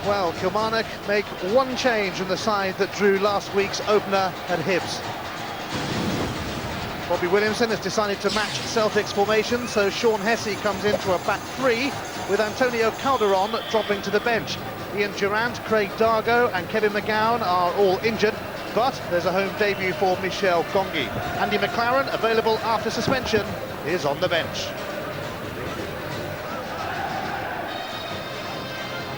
Well, Kilmarnock make one change in the side that drew last week's opener at Hibs. Bobby Williamson has decided to match Celtic's formation, so Sean Hesse comes into a back three, with Antonio Calderon dropping to the bench. Ian Durant, Craig Dargo and Kevin McGowan are all injured, but there's a home debut for Michel Gongi. Andy McLaren, available after suspension, is on the bench.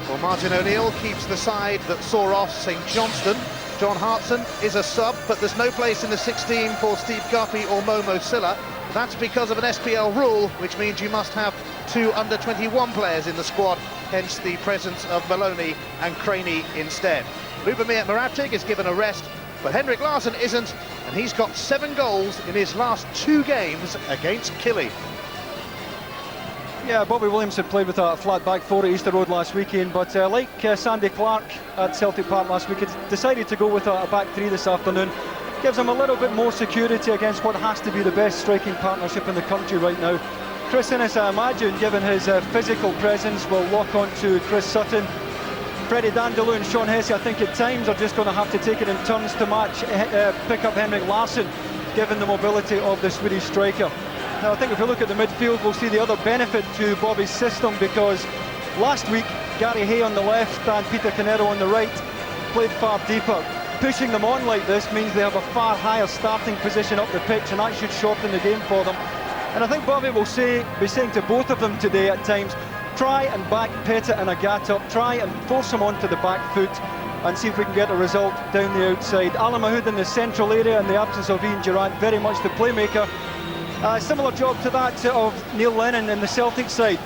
Well, Martin O'Neill keeps the side that saw off St Johnstone. John Hartson is a sub, but there's no place in the 16 for Steve Guppy or Momo Silla. That's because of an SPL rule, which means you must have 2 under-21 players in the squad, hence the presence of Maloney and Craney instead. Lubomir Maratic is given a rest, but Henrik Larsson isn't, and he's got 7 goals in his last 2 games against Killie. Yeah, Bobby Williamson played with a flat back 4 at Easter Road last weekend, but like Sandy Clark at Celtic Park last week, decided to go with a back 3 this afternoon. Gives him a little bit more security against what has to be the best striking partnership in the country right now. Chris Innes, I imagine, given his physical presence, will lock on to Chris Sutton. Freddie Dandaloo and Sean Hesse, I think at times, are just going to have to take it in turns to pick up Henrik Larsson, given the mobility of the Swedish striker. Now, I think if we look at the midfield, we'll see the other benefit to Bobby's system, because last week Gary Hay on the left and Peter Canero on the right played far deeper. Pushing them on like this means they have a far higher starting position up the pitch, and that should shorten the game for them. And I think Bobby will be saying to both of them today at times, try and back Pettit and Agat up, try and force them onto the back foot and see if we can get a result down the outside. Alan Mahood in the central area in the absence of Ian Durant, very much the playmaker. Similar job to that of Neil Lennon in the Celtic side.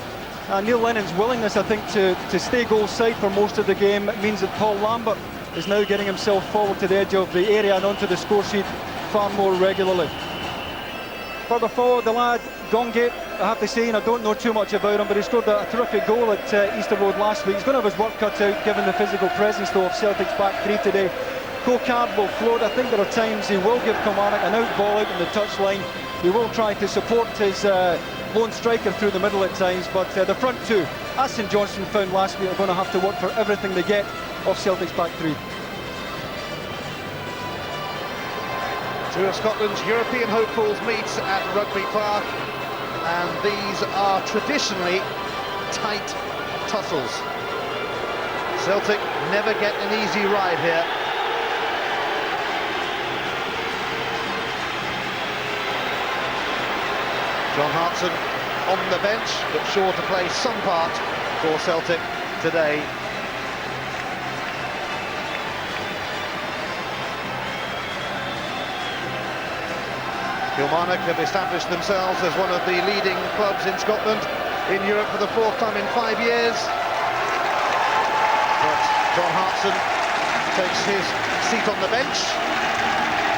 Neil Lennon's willingness, I think, to stay goal side for most of the game means that Paul Lambert is now getting himself forward to the edge of the area and onto the score sheet far more regularly. Further forward, the lad Gongi, I have to say, and I don't know too much about him, but he scored a terrific goal at Easter Road last week. He's going to have his work cut out given the physical presence though of Celtic's back 3 today. Cocard will float. I think there are times he will give Kilmarnock an out ball out in the touchline. He will try to support his lone striker through the middle at times, but the front 2, as St Johnstone found last week, are going to have to work for everything they get off Celtic's back 3. 2 of Scotland's European hopefuls meet at Rugby Park, and these are traditionally tight tussles. Celtic never get an easy ride here. John Hartson on the bench, but sure to play some part for Celtic today. Kilmarnock have established themselves as one of the leading clubs in Scotland, in Europe for the 4th time in 5 years. But John Hartson takes his seat on the bench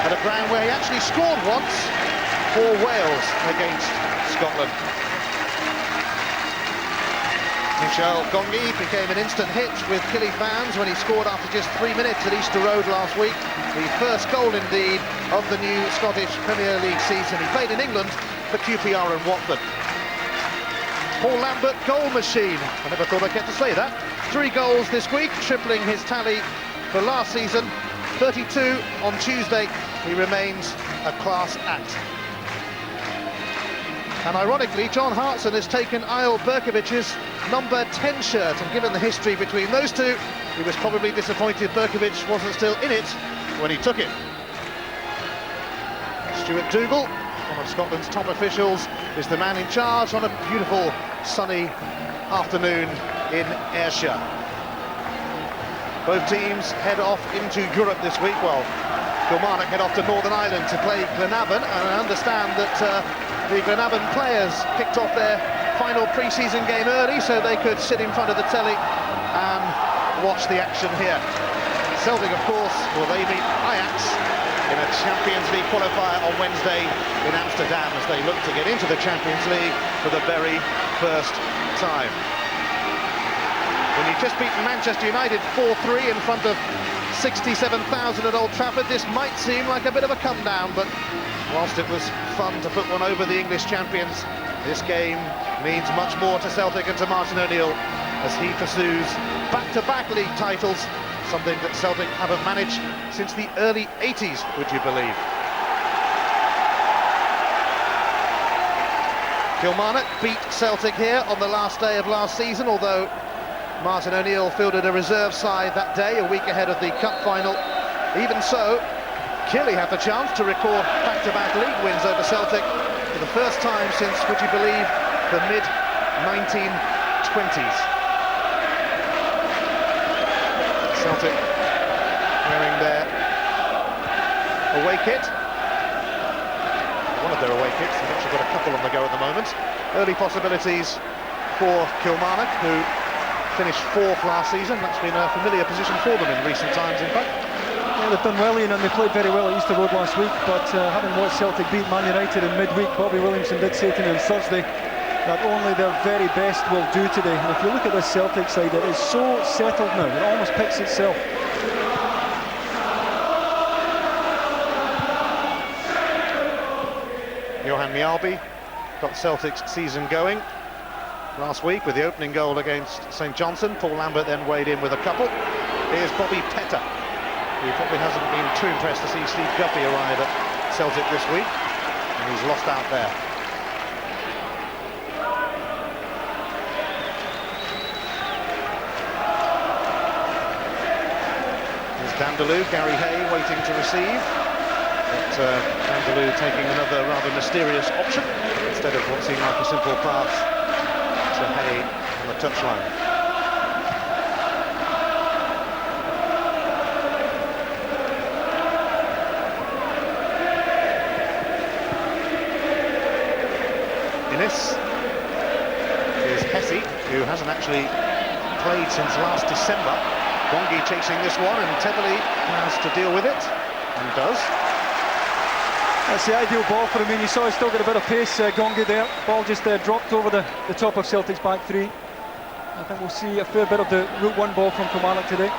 at a ground where he actually scored once for Wales against Scotland. Michel Gongi became an instant hit with Killie fans when he scored after just 3 minutes at Easter Road last week. The first goal indeed of the new Scottish Premier League season. He played in England for QPR and Watford. Paul Lambert, goal machine. I never thought I'd get to say that. 3 goals this week, tripling his tally for last season. 32 on Tuesday. He remains a class act. And ironically, John Hartson has taken Eyal Berkovic's number 10 shirt, and given the history between those two, he was probably disappointed Berkovic wasn't still in it when he took it. Stuart Dougal, one of Scotland's top officials, is the man in charge on a beautiful sunny afternoon in Ayrshire. Both teams head off into Europe this week. Well, Kilmarnock head off to Northern Ireland to play Glenavon, and I understand that the Glenavon players kicked off their final pre-season game early so they could sit in front of the telly and watch the action here. Celtic, of course, well, they meet Ajax in a Champions League qualifier on Wednesday in Amsterdam as they look to get into the Champions League for the very first time. When you just beat Manchester United 4-3 in front of 67,000 at Old Trafford, this might seem like a bit of a come down, but whilst it was fun to put one over the English champions, this game means much more to Celtic and to Martin O'Neill as he pursues back-to-back league titles, something that Celtic haven't managed since the early 80s, would you believe? Kilmarnock beat Celtic here on the last day of last season, although Martin O'Neill fielded a reserve side that day, a week ahead of the cup final. Even so, Killie had the chance to record back-to-back league wins over Celtic for the first time since, would you believe, the mid-1920s. Celtic wearing their away kit. One of their away kits, they've actually got a couple on the go at the moment. Early possibilities for Kilmarnock, who finished 4th last season. That's been a familiar position for them in recent times, in fact. Yeah, they've done well, Ian, and they played very well at Easter Road last week, but having watched Celtic beat Man United in midweek, Bobby Williamson did say to me on Thursday that only their very best will do today. And if you look at this Celtic side, it is so settled now, it almost picks itself. Johan Mjällby got Celtic's season going last week with the opening goal against St Johnstone. Paul Lambert then weighed in with a couple. Here's Bobby Petter, who probably hasn't been too impressed to see Steve Guppy arrive at Celtic this week, and he's lost out there. Here's Dandaloo, Gary Hay waiting to receive, but Dandaloo taking another rather mysterious option instead of what seemed like a simple pass to Hay on the touchline. Innes. Here's Hesse, who hasn't actually played since last December. Gongi chasing this one, and Tebeli has to deal with it, and does. That's the ideal ball for him. I mean, you saw he's still got a bit of pace, Gongi there. Ball just dropped over the top of Celtic's back three. I think we'll see a fair bit of the Route 1 ball from Kilmarnock today.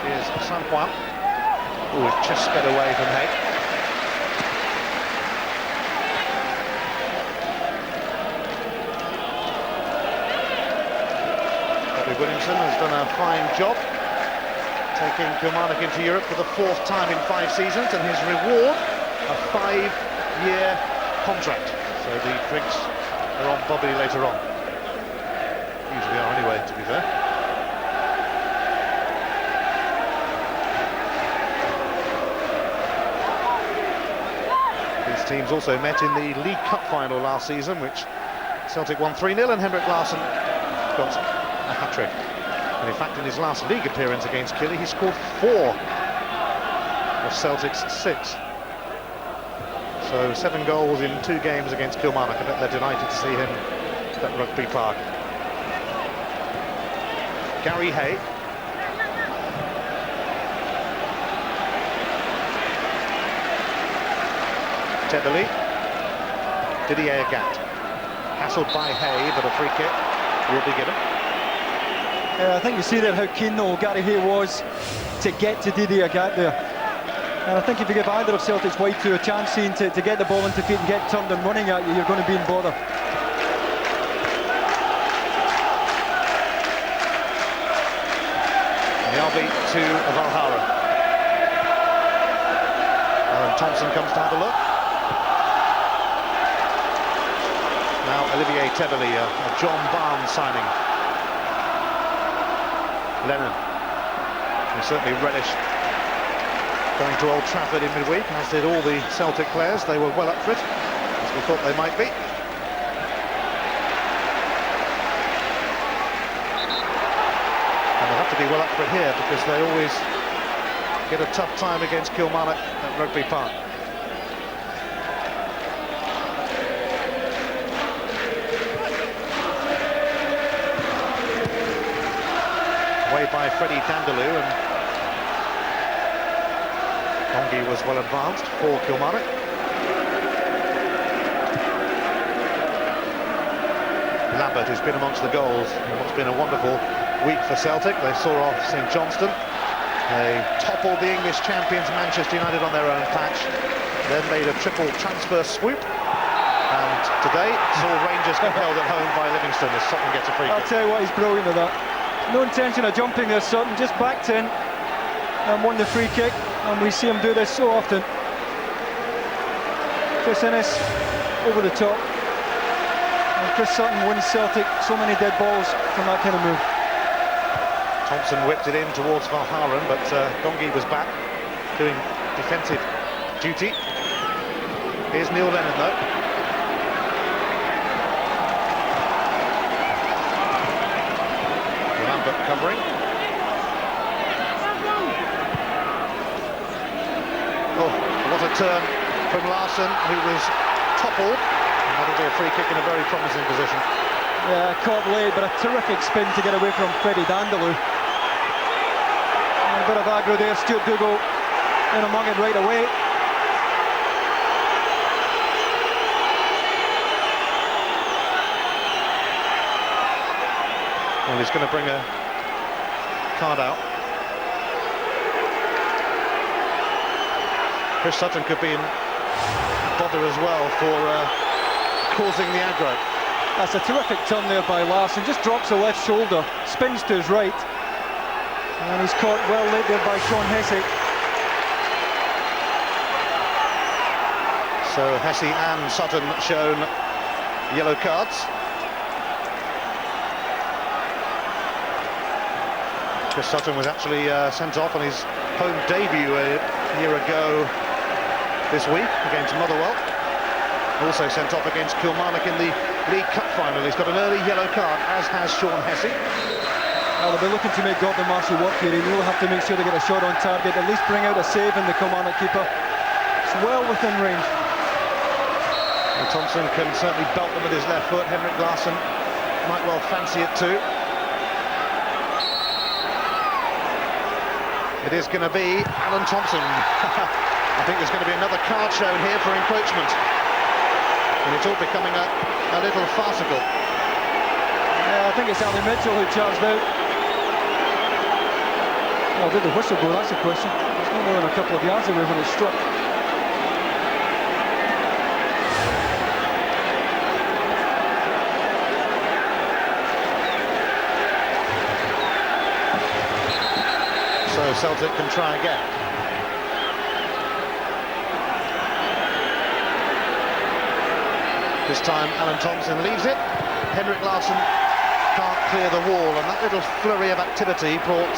Here's San Juan. Oh, it just sped away from Hay. Bobby Williamson has done a fine job taking Kilmarnock into Europe for the 4th time in 5 seasons, and his reward, a 5-year contract. So the drinks are on Bobby later on. Usually are anyway, to be fair. These teams also met in the League Cup final last season, which Celtic won 3-0, and Henrik Larsson got a hat-trick. And in fact, in his last league appearance against Killie, he scored 4 of Celtic's 6. So 7 goals in 2 games against Kilmarnock. I bet they're delighted to see him at Rugby Park. Gary Hay. Tebeli. Didier Agat. Hassled by Hay, but a free kick will be given. I think you see there how keen though Gary Hay was to get to Didier Agat there. And I think if you give either of Celtic's wide two a chance scene to get the ball into feet and get turned and running at you, you're going to be in bother. Mjällby to Valhara. Alan Thompson comes to have a look. Now Olivier Tebeli, a John Barnes signing. Lennon, who certainly relished going to Old Trafford in midweek, as did all the Celtic players. They were well up for it, as we thought they might be. And they'll have to be well up for it here, because they always get a tough time against Kilmarnock at Rugby Park. Way by Freddie Dandaloo, and Gongi was well advanced for Kilmarnock. Lambert, who's been amongst the goals in what's been a wonderful week for Celtic. They saw off St Johnstone. They toppled the English champions Manchester United on their own patch, then made a triple transfer swoop And today, it's all Rangers compelled at home by Livingston as Sutton gets a free kick. I'll tell you what, he's brilliant at that. No intention of jumping there, Sutton, just backed in and won the free kick, and we see him do this so often. Chris Innes over the top, and Chris Sutton wins Celtic so many dead balls from that kind of move. Thompson whipped it in towards Valharan, but Gongi was back doing defensive duty. Here's Neil Lennon though. Lambert covering. Oh, what a turn from Larsson, who was toppled. And that'll be a free kick in a very promising position. Yeah, caught late, but a terrific spin to get away from Freddie Dandaloo. A bit of aggro there, Stuart Dougal in among it right away. Well, he's going to bring a card out. Chris Sutton could be in bother as well for causing the aggro. That's a terrific turn there by Larsson, just drops the left shoulder, spins to his right, and he's caught well late there by Sean Hesse. So Hesse and Sutton shown yellow cards. Chris Sutton was actually sent off on his home debut a year ago this week against Motherwell. Also sent off against Kilmarnock in the League Cup final. He's got an early yellow card, as has Sean Hesse. Well, they'll be looking to make Gordon Marcy work here. He will have to make sure they get a shot on target, at least bring out a save in the Kilmarnock keeper. It's well within range. And Thompson can certainly belt them with his left foot. Henrik Larsson might well fancy it too. It is going to be Alan Thompson. I think there's going to be another card shown here for encroachment. And it's all becoming a little farcical. Yeah, I think it's Ali Mitchell who charged out. Well, did the whistle go? That's a question. It's no more than a couple of yards away when it struck. So Celtic can try again. This time Alan Thompson leaves it. Henrik Larsson can't clear the wall, and that little flurry of activity brought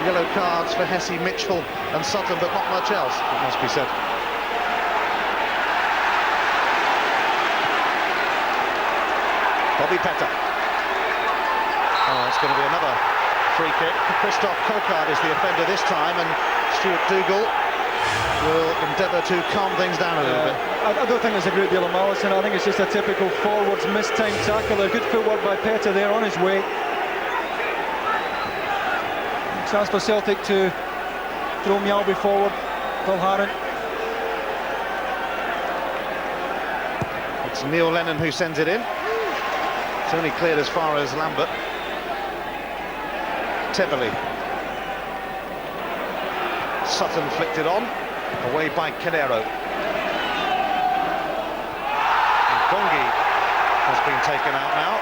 yellow cards for Hesse, Mitchell and Sutton, but not much else, it must be said. Bobby Petter. Oh, it's going to be another free kick. Christoph Kokard is the offender this time, and Stuart Dougal will endeavour to calm things down a little bit. I don't think there's a great deal of malice in it. I think it's just a typical forwards mistimed tackle. A good footwork by Petter there on his way. Chance for Celtic to throw Mjällby forward. Valharan. It's Neil Lennon who sends it in. It's only cleared as far as Lambert. Tebeli. Sutton flicked it on. Away by Canero. Gongi has been taken out now.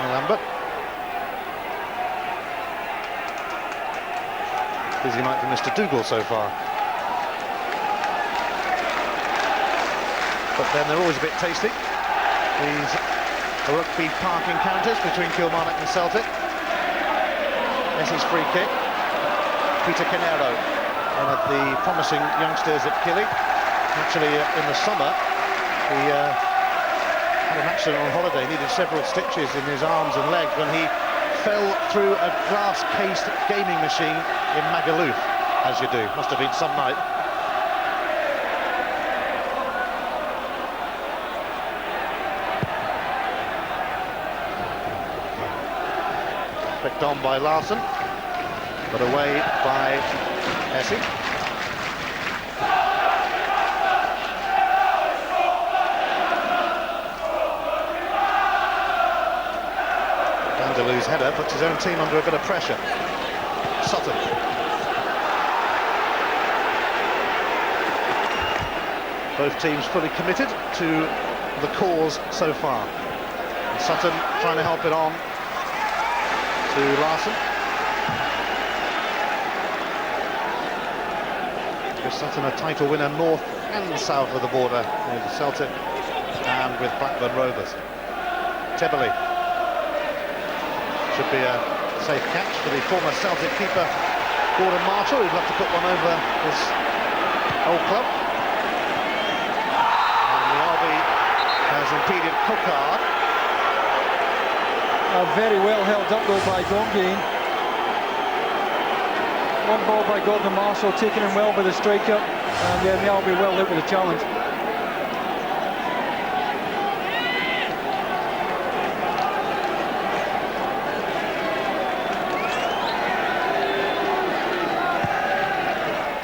And Lambert. Busy night for Mr. Dougal so far. But then they're always a bit tasty. These Rugby Park encounters between Kilmarnock and Celtic. Hesse's free kick. Peter Canero, one of the promising youngsters at Killy. Actually, in the summer, he had an accident on holiday, needed several stitches in his arms and legs when he fell through a glass-cased gaming machine in Magaluf, as you do. Must have been some night. Flicked on by Larsson, but away by Hesse. Dandalou's header puts his own team under a bit of pressure. Sutton. Both teams fully committed to the cause so far. And Sutton trying to help it on to Larson. Because Sutton a title winner north and south of the border with Celtic and with Blackburn Rovers. Tebele. Should be a safe catch for the former Celtic keeper Gordon Marshall, who'd love to put one over his old club. And Mialbi has impeded Coquard. Very well held up though by Dongi. One ball by Gordon Marshall, taken in well by the striker, and Mialbi well out with the challenge.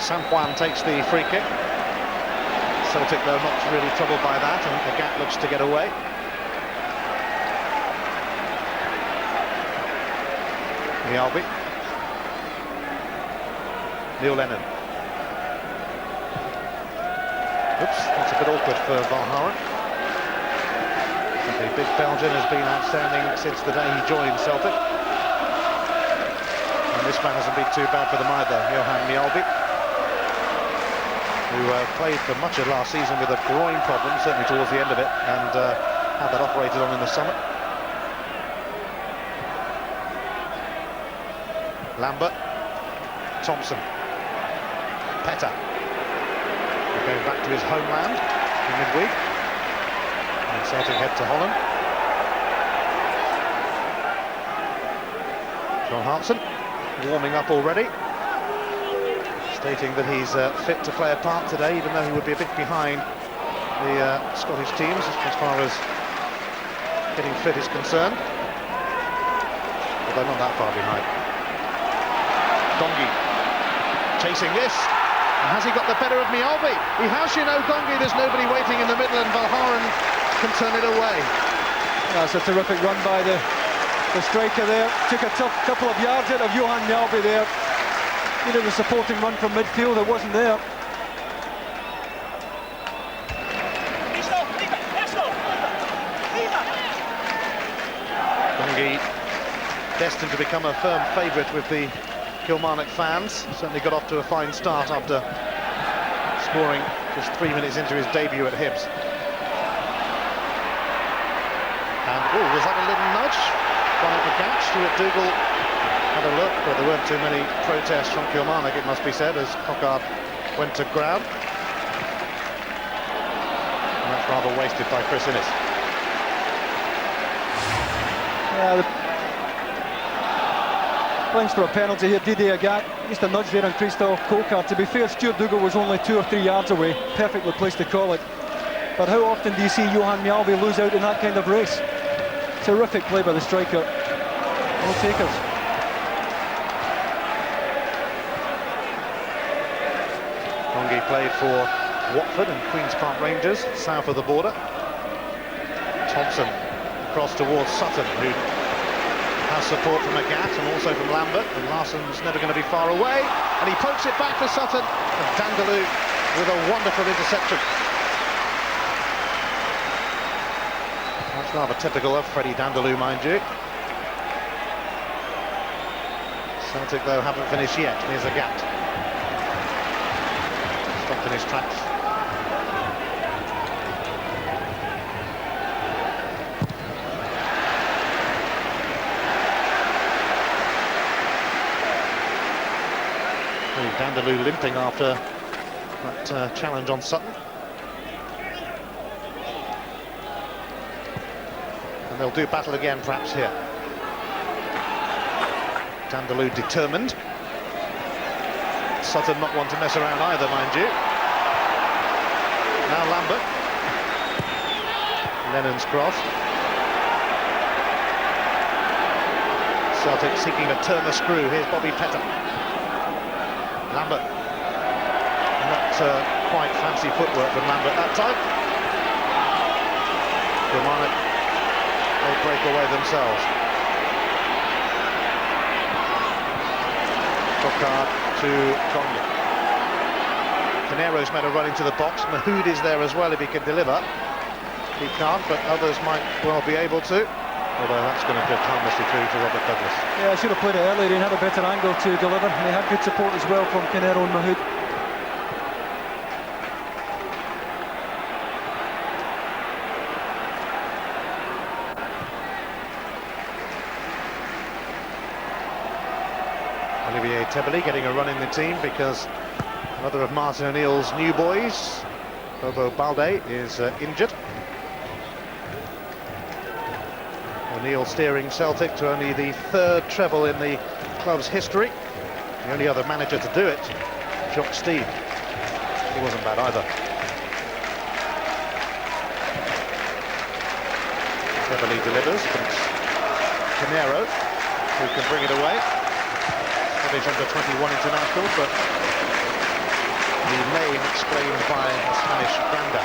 San Juan takes the free kick. Celtic, though, not really troubled by that, and Agat looks to get away. Mialbi. Neil Lennon. Oops, that's a bit awkward for Valharen. The big Belgian has been outstanding since the day he joined Celtic. And this man hasn't been too bad for them either, Johan Mialbi, who played for much of last season with a groin problem, certainly towards the end of it, and had that operated on in the summer. Lambert, Thompson, Petter, going back to his homeland in midweek, and Celtic head to Holland. John Hartson warming up already, stating that he's fit to play a part today, even though he would be a bit behind the Scottish teams as far as getting fit is concerned, although not that far behind. Dongi chasing this, and has he got the better of Mialbi? He has, you know, Dongi. There's nobody waiting in the middle, and Valharen can turn it away. That's a terrific run by the striker there. Took a tough couple of yards out of Johan Mialbi there. Needed a supporting run from midfield, it wasn't there. Dongi, destined to become a firm favourite with the KIlmarnock fans. Certainly got off to a fine start after scoring just 3 minutes into his debut at Hibs. And, oh, was that a little nudge by Agat? Stuart Dougal had a look, but there weren't too many protests from KIlmarnock, it must be said, as Coquard went to ground. And that's rather wasted by Chris Innes. Yeah, Playing for a penalty here, Didier Agat. Just a nudge there on Christophe Coquard. To be fair, Stuart Dougal was only 2 or 3 yards away. Perfectly placed to call it. But how often do you see Johan Mialbi lose out in that kind of race? Terrific play by the striker. No takers. Dongi played for Watford and Queen's Park Rangers, south of the border. Thompson across towards Sutton, who has support from Agat and also from Lambert, and Larson's never going to be far away, and he pokes it back for Sutton, and Dandaloo with a wonderful interception. That's rather typical of Freddie Dandaloo, mind you. Celtic, though, haven't finished yet. Here's Agat. Stopped in his tracks. Dandaloo limping after that challenge on Sutton. And they'll do battle again perhaps here. Dandaloo determined. Sutton not one to mess around either, mind you. Now Lambert. Lennon's cross. Celtic seeking to turn the screw. Here's Bobby Petter. Lambert, not quite fancy footwork from Lambert that time. KIlmarnock, they break away themselves. Coquard to Dongi. Canero's made a run into the box. Mahood is there as well if he can deliver. He can't, but others might well be able to. Although that's going to drift harmlessly through to Robert Douglas. Yeah, I should have played it earlier and had a better angle to deliver. And they had good support as well from Canero and Mahood. Olivier Tebeli getting a run in the team because another of Martin O'Neill's new boys, Bobo Balde, is injured. O'Neill steering Celtic to only the third treble in the club's history. The only other manager to do it, Jock Steed. He wasn't bad either. Tebeli delivers, but it's Canero who can bring it away. He's under 21 international, but the name explained by a Spanish granddad.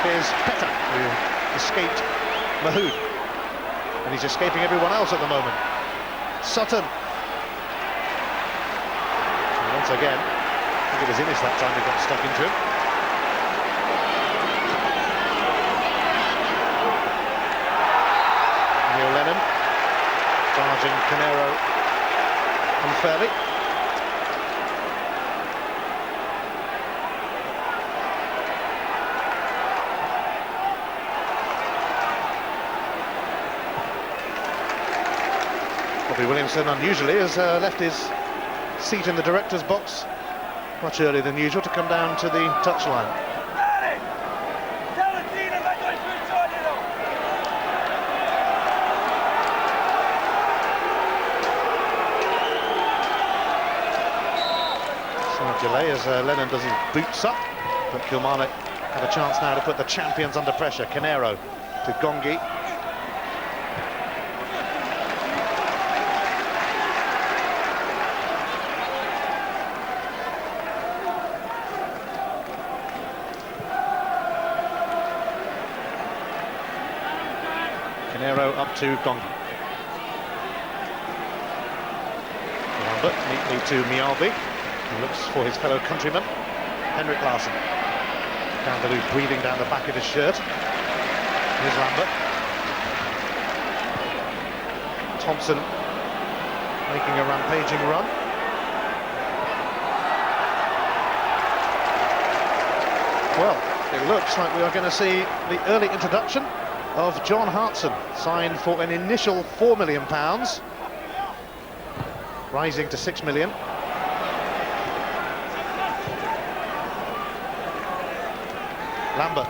Here's Peta, who escaped Mahood, and he's escaping everyone else at the moment. Sutton. And once again, I think it was Innes that time who got stuck into him. Neil Lennon charging Canero unfairly. Bobby Williamson unusually has left his seat in the director's box much earlier than usual to come down to the touchline. Delay as Lennon does his boots up, but Kilmarnock have a chance now to put the champions under pressure. Canero to Gongi. Canero up to Gongi. Lambert neatly to Mialbi. He looks for his fellow countryman, Henrik Larsson. Kangaloo breathing down the back of his shirt. Here's Lambert. Thompson making a rampaging run. Well, it looks like we are going to see the early introduction of John Hartson, signed for an initial £4 million, rising to £6 million. Lambert.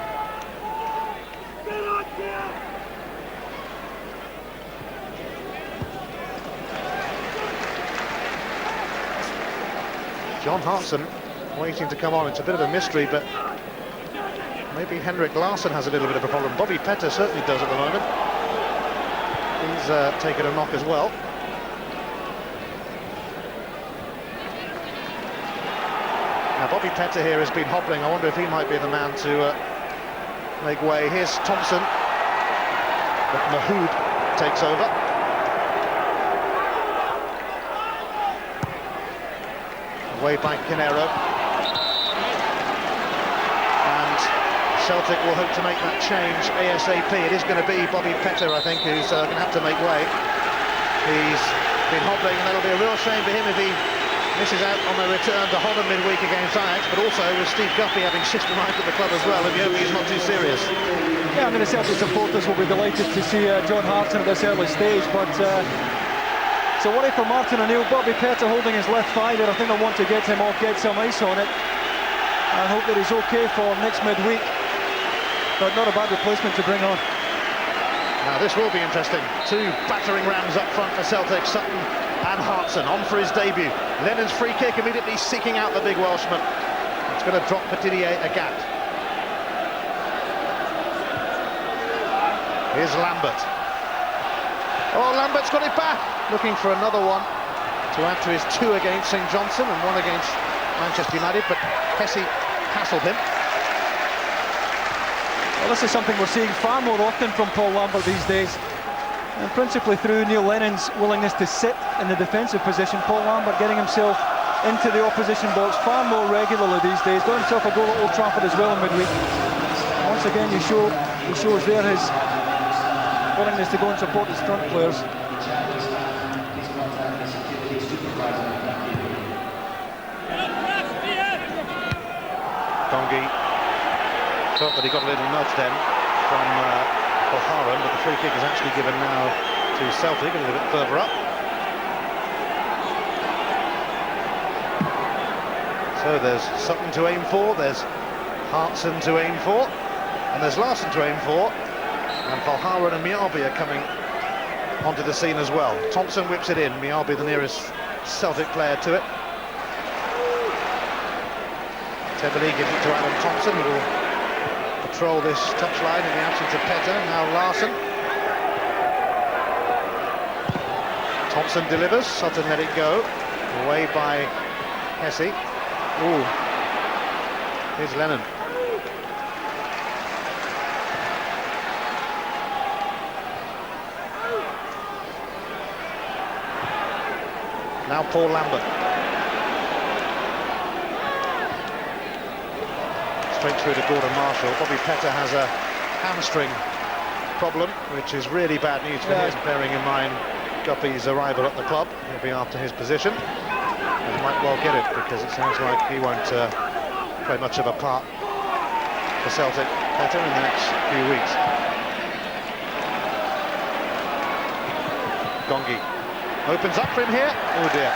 John Hartson waiting to come on. It's a bit of a mystery, but maybe Henrik Larsson has a little bit of a problem. Bobby Petter certainly does at the moment. He's taken a knock as well. Now Bobby Petter here has been hobbling. I wonder if he might be the man to make way. Here's Thompson, but Mahood takes over. Away by Canero. And Celtic will hope to make that change ASAP. It is going to be Bobby Petter, I think, who's going to have to make way. He's been hobbling, and that'll be a real shame for him if he misses out on the return to Holland midweek against Ajax, but also with Steve Guppy having systematised at the club as well, if you hope he's not too serious. Yeah, I mean, the Celtic supporters will be delighted to see John Hartson at this early stage, but it's a worry for Martin O'Neill. Bobby Petter holding his left thigh there. I think I want to get him off, get some ice on it. I hope that he's okay for next midweek, but not a bad replacement to bring on. Now this will be interesting. Two battering rams up front for Celtic, Sutton and Hartson on for his debut. Lennon's free kick immediately seeking out the big Welshman. It's going to drop for Didier Agat. Here's Lambert. Oh, Lambert's got it back. Looking for another one to add to his 2 against St Johnstone and 1 against Manchester United, but Hesse hassled him. Well, this is something we're seeing far more often from Paul Lambert these days. And principally through Neil Lennon's willingness to sit in the defensive position, Paul Lambert getting himself into the opposition box far more regularly these days. Got himself a goal at Old Trafford as well in midweek. Once again, he shows there his willingness to go and support his front players. Gongi felt that he got a little nudge then from O'Hara, but the free kick is actually given now to Celtic, a little bit further up. So there's Sutton to aim for, there's Hartson to aim for, and there's Larson to aim for, and Valhara and Miyabi are coming onto the scene as well. Thompson whips it in, Miyabi the nearest Celtic player to it. Tebeli gives it to Alan Thompson, who will patrol this touchline in the absence of Petter. Now Larson. Thompson delivers, Sutton let it go. Away by Hesse. Ooh. Here's Lennon. Now Paul Lambert. Straight through to Gordon Marshall. Bobby Petter has a hamstring problem, which is really bad news for him, bearing in mind Guppy's arrival at the club. He'll be after his position. And he might well get it, because it sounds like he won't play much of a part for Celtic Petter in the next few weeks. Gongi opens up for him here. Oh dear.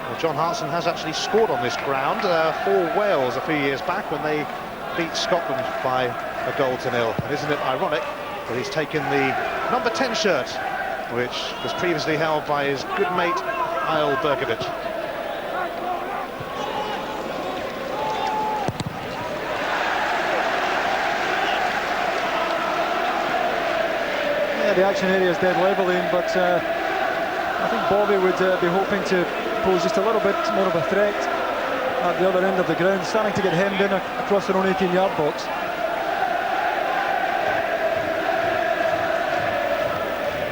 Well, John Hartson has actually scored on this ground for Wales a few years back when they beat Scotland by 1-0. And isn't it ironic that he's taken the number 10 shirt, which was previously held by his good mate Isle Berkovic. Yeah, the action area is dead level in, but I think Bobby would be hoping to pose just a little bit more of a threat at the other end of the ground, starting to get hemmed in across their own 18-yard box.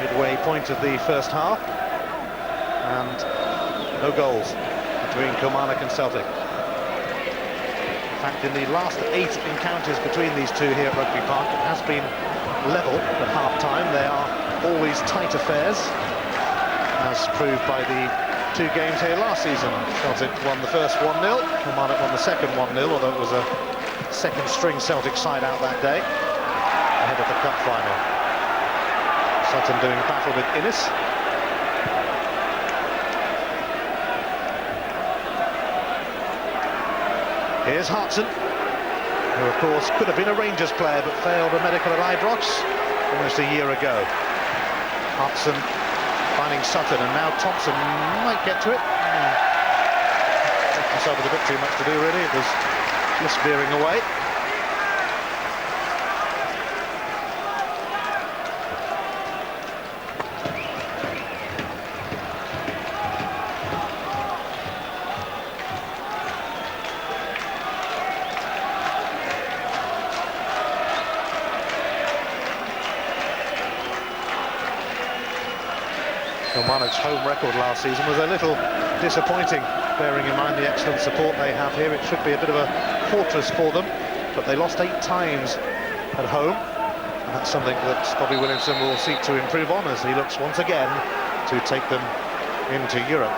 Midway point of the first half, and no goals between KIlmarnock and Celtic. In fact, in the last 8 encounters between these two here at Rugby Park, it has been level at half-time. They are always tight affairs, as proved by the 2 games here last season. Celtic won the first 1-0, KIlmarnock won the second 1-0, although it was a second-string Celtic side out that day, ahead of the cup final. Sutton doing battle with Innes. Here's Hartson, who of course could have been a Rangers player but failed a medical at Ibrox almost a year ago. Hartson finding Sutton, and now Thompson might get to it. Left himself with a bit too much to do really, it was just veering away. KIlmarnock's home record last season was a little disappointing, bearing in mind the excellent support they have here. It should be a bit of a fortress for them, but they lost 8 times at home, and that's something that Bobby Williamson will seek to improve on as he looks once again to take them into Europe.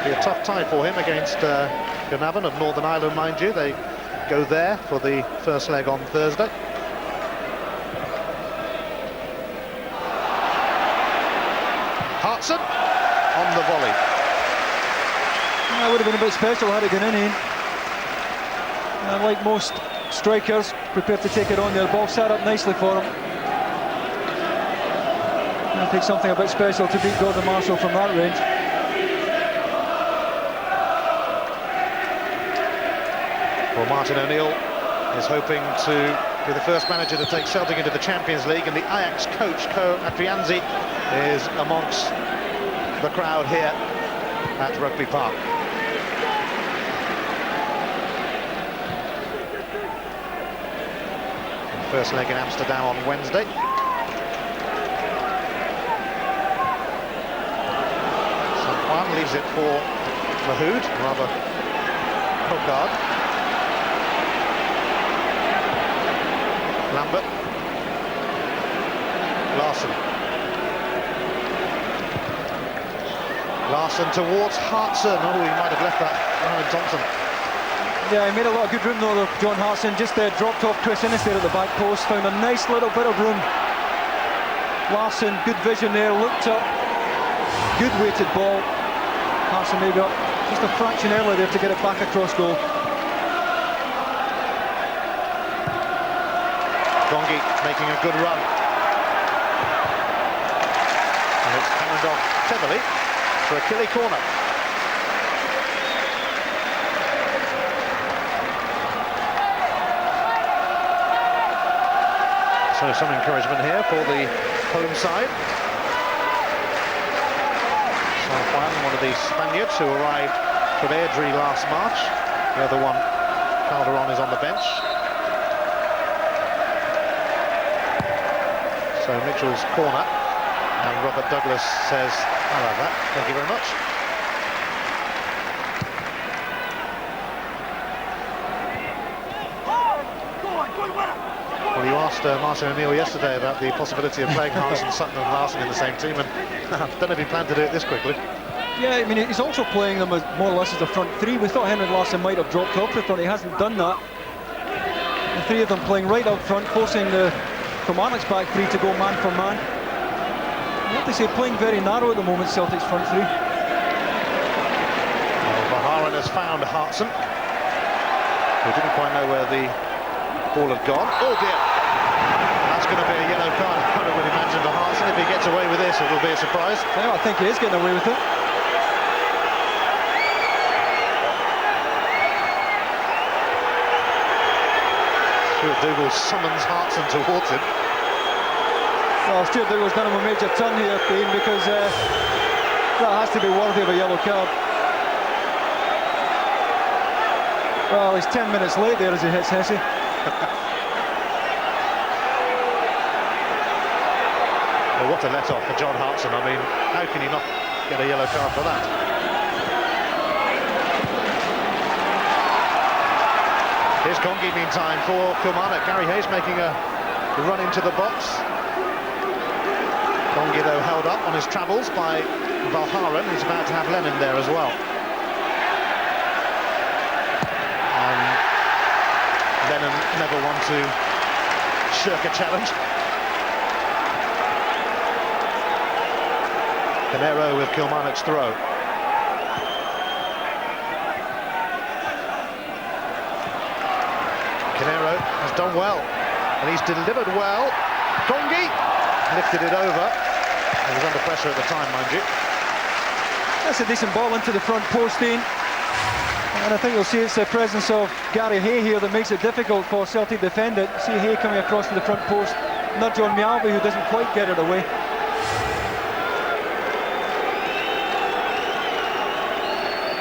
Be a tough tie for him against Glenavon of Northern Ireland, mind you. They go there for the first leg on Thursday. Hartson on the volley. That would have been a bit special had it gone in. Like most strikers, prepared to take it on there. Ball sat up nicely for him. It'll take something a bit special to beat Gordon Marshall from that range. Well, Martin O'Neill is hoping to be the first manager to take Celtic into the Champions League, and the Ajax coach, Ko Adrianzi, is amongst the crowd here at Rugby Park. First leg in Amsterdam on Wednesday. One leaves it for Mahood, rather Hogard. Lambert. Larson towards Hartson. Oh, he might have left that behind Thompson. Yeah, he made a lot of good room though, John Hartson. Just dropped off Chris Innes there at the back post. Found a nice little bit of room. Larson, good vision there, looked up. Good weighted ball. Hartson maybe up just a fraction earlier there to get it back across goal. Gongi making a good run. And it's handed off cleverly for a Killie corner. So some encouragement here for the home side. One of the Spaniards who arrived from Airdrie last March. The other one, Calderon, is on the bench. So Mitchell's corner, and Robert Douglas says, I like that, thank you very much. Well, you asked Martin O'Neill yesterday about the possibility of playing Hartson, Sutton and Larson in the same team, and I don't know if he planned to do it this quickly. Yeah, I mean, he's also playing them as more or less as a front three. We thought Henrik Larsson might have dropped off the front. He hasn't done that. The three of them playing right up front, forcing the KIlmarnock's back three to go man for man. I have to say, playing very narrow at the moment, Celtic's front three. Well, Baharan has found Hartson, who didn't quite know where the ball had gone. Oh dear! That's going to be a yellow card, I would imagine, to Hartson. If he gets away with this, it will be a surprise. Yeah, I think he is getting away with it. Stuart Dougal summons Hartson towards him. Well, Stuart Dougal's done him a major turn here, Dean, because that has to be worthy of a yellow card. Well, he's 10 minutes late there as he hits Hesse. Well, what a let-off for John Hartson. I mean, how can he not get a yellow card for that? Here's Gongi meantime for Kilmarnock. Gary Hayes making a run into the box. Gongi, though, held up on his travels by Valharan. He's about to have Lennon there as well. And Lennon never one to shirk a challenge. Canero with Kilmarnock's throw. Canero has done well, and he's delivered well. Gongi lifted it over. He was under pressure at the time, mind you. That's a decent ball into the front post, Dean. And I think you'll see it's the presence of Gary Hay here that makes it difficult for Celtic to defend it. See Hay coming across to the front post, nudge on Mialbi, who doesn't quite get it away.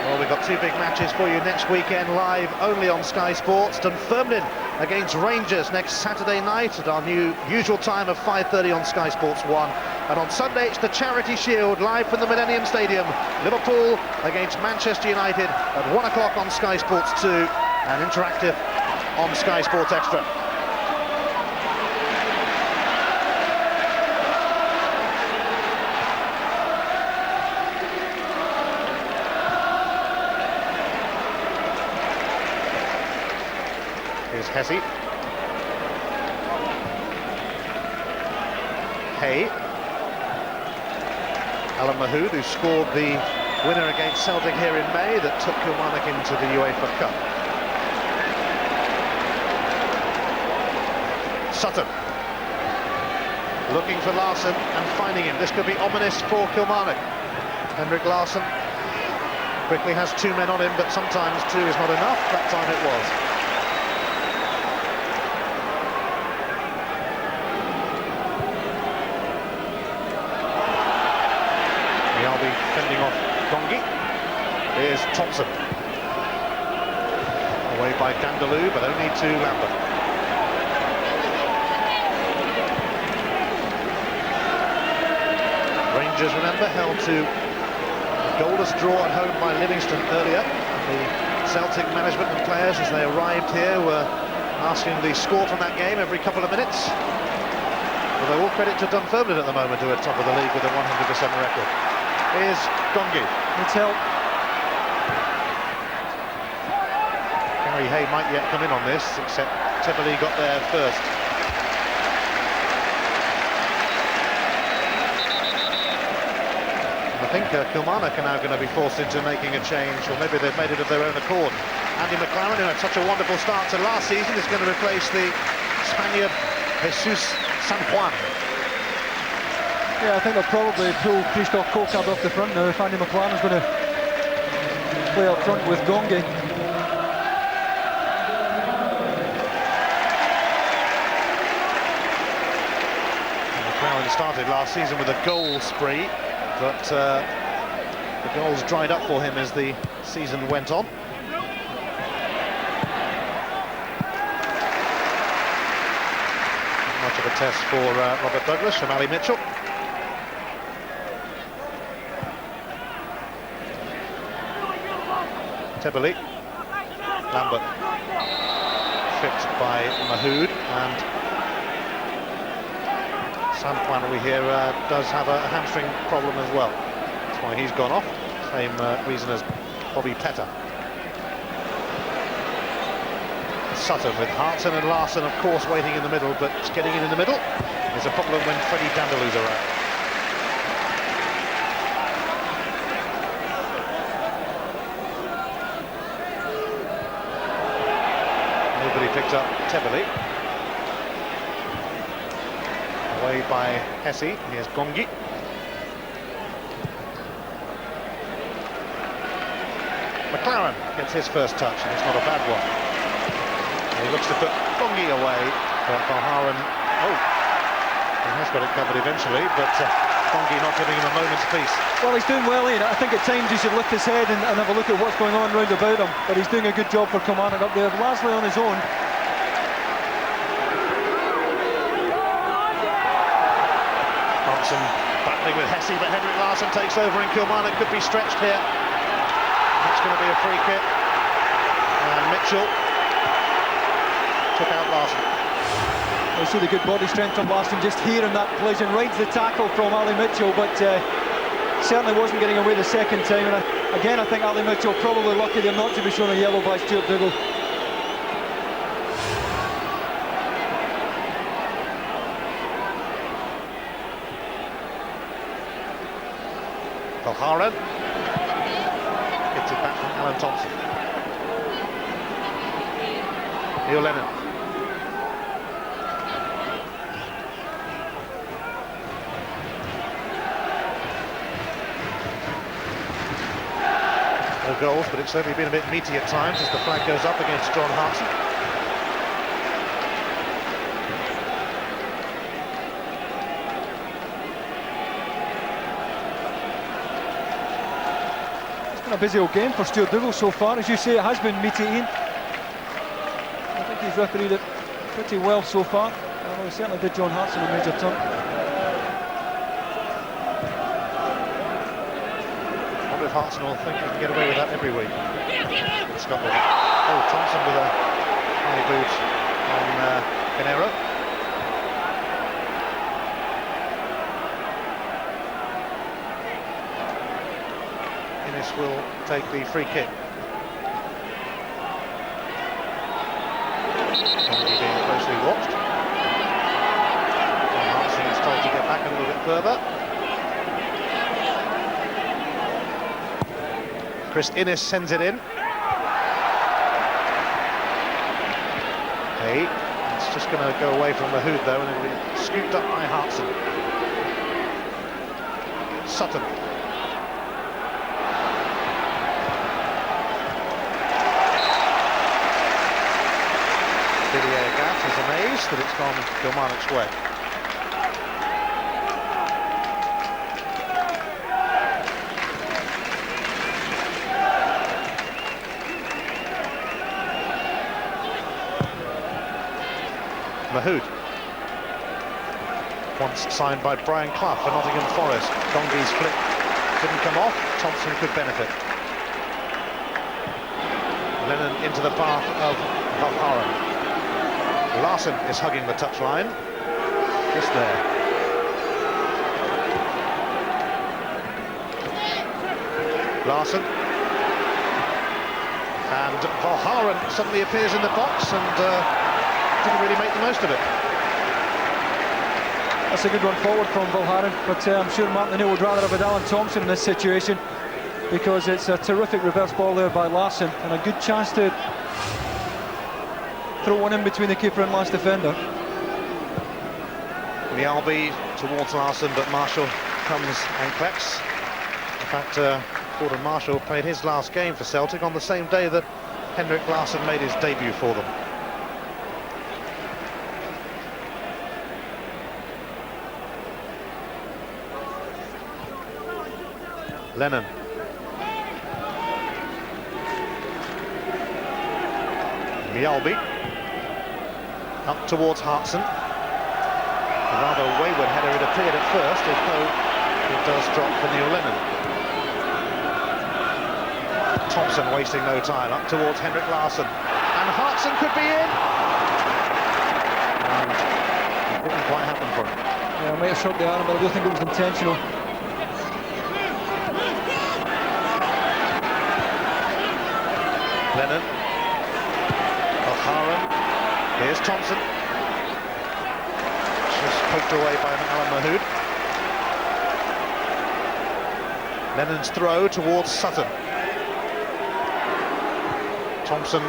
Well, we've got two big matches for you next weekend, live only on Sky Sports. Dunfermline against Rangers next Saturday night at our new usual time of 5:30 on Sky Sports 1. And on Sunday it's the Charity Shield live from the Millennium Stadium. Liverpool against Manchester United at 1 o'clock on Sky Sports 2 and interactive on Sky Sports Extra. Here's Hesse. Hay. Alan Mahood, who scored the winner against Celtic here in May that took Kilmarnock into the UEFA Cup. Sutton. Looking for Larson and finding him. This could be ominous for Kilmarnock. Henrik Larsson quickly has two men on him, but sometimes two is not enough. That time it was. Fending off Gongi. Here's Thompson. Away by Gandalou, but only to Lambert. Rangers, remember, held to a goalless draw at home by Livingston earlier. The Celtic management and players, as they arrived here, were asking the score from that game every couple of minutes. Although all credit to Dunfermline at the moment, who are top of the league with a 100% record. Here's Gongi. Needs help. Gary Hay might yet come in on this, except Tebele got there first. I think Kilmarnock are now going to be forced into making a change, or maybe they've made it of their own accord. Andy McLaren, who had such a wonderful start to last season, is going to replace the Spaniard Jesus San Juan. Yeah, I think they'll probably pull Christoph Kokab off the front now if Andy McLaren's going to play up front with Gongi. McLaren started last season with a goal spree, but the goals dried up for him as the season went on. Not much of a test for Robert Douglas from Ali Mitchell. Tebele, Lambert, tripped by Mahood, and San Juan, we hear, does have a hamstring problem as well. That's why he's gone off. Same reason as Bobby Petter. Sutton with Hartson and Larson, of course, waiting in the middle, but getting in the middle is a problem when Freddie Dandelou's around. Nobody picked up Tebele. Away by Hesse. Here's Gongi. McLaren gets his first touch, and it's not a bad one. He looks to put Gongi away, but Valharan, he has got it covered eventually, but Gongi not giving him a moment's peace. Well, he's doing well, Ian. I think at times he should lift his head and have a look at what's going on round about him, but he's doing a good job for Kilmarnock up there, largely on his own. Battling with Hesse, but Henrik Larsson takes over, and Kilmarnock could be stretched here. That's going to be a free kick, and Mitchell took out Larsson. I see the good body strength from Larsson just here in that collision, rides the tackle from Ali Mitchell, but certainly wasn't getting away the second time. And again, I think Ali Mitchell probably lucky they're not to be shown a yellow by Stuart Dougal. Valharan gets it back from Alan Thompson. Neil Lennon. No goals, but it's certainly been a bit meaty at times as the flag goes up against John Hartson. A busy old game for Stuart Dougal so far. As you say, it has been meaty, Ian. I think he's refereed it pretty well so far. Although he certainly did John Hartson a major turn. I wonder if Hartson will think he can get away with that every week in Scotland. Oh, Thompson with a high boot on Pinero. Will take the free kick. Being closely watched. Hartson is told to get back a little bit further. Chris Innes sends it in. Hey, it's just going to go away from the hood though, and it'll be scooped up by Hartson. Sutton. Is amazed that it's gone Kilmarnock's way. Mahood. once signed by Brian Clough for Nottingham Forest. Dongi's flick didn't come off. Thompson could benefit. Lennon into the path of Valharan. Larson is hugging the touchline. Just there. Larson. And Valharan suddenly appears in the box and didn't really make the most of it. That's a good run forward from Valharan, but I'm sure Martin O'Neill would rather have had Alan Thompson in this situation, because it's a terrific reverse ball there by Larson and a good chance to throw one in between the keeper and last defender. Mialbi towards Larson, but Marshall comes and collects. In fact, Gordon Marshall played his last game for Celtic on the same day that Henrik Larsson made his debut for them. Lennon. Mialbi. Up towards Hartson. A rather wayward header it appeared at first, although it does drop for Neil Lennon. Thompson wasting no time, up towards Henrik Larsson. And Hartson could be in! And it didn't quite happen for him. Yeah, I might have shot the arm, but I don't think it was intentional. Lennon. Valharan. Here's Thompson. Just poked away by Alan Mahood. Lennon's throw towards Sutton. Thompson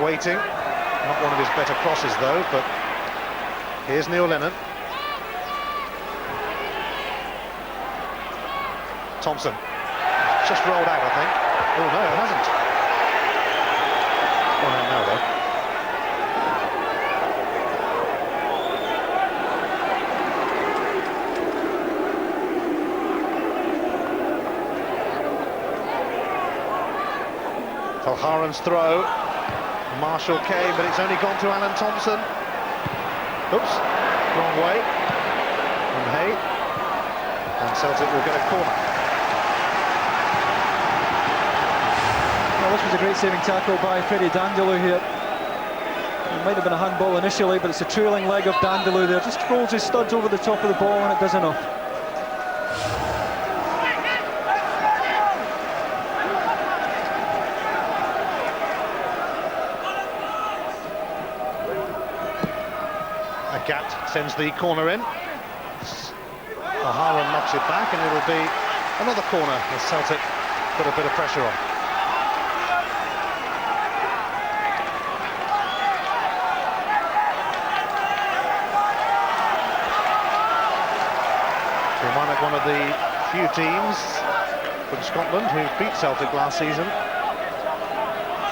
waiting. Not one of his better crosses though, but here's Neil Lennon. Thompson. Just rolled out, I think. Oh no, it hasn't. Gone out now though. Valharan's throw. Marshall came, but it's only gone to Alan Thompson. Oops, wrong way. From Hay. And Celtic will get a corner. Well, this was a great saving tackle by Freddie Dandaloo here. It might have been a handball initially, but it's a trailing leg of Dandaloo there. Just rolls his studs over the top of the ball and it does enough. Agat sends the corner in. Valharan knocks it back and it'll be another corner as Celtic put a bit of pressure on. KIlmarnock, one of the few teams from Scotland who beat Celtic last season.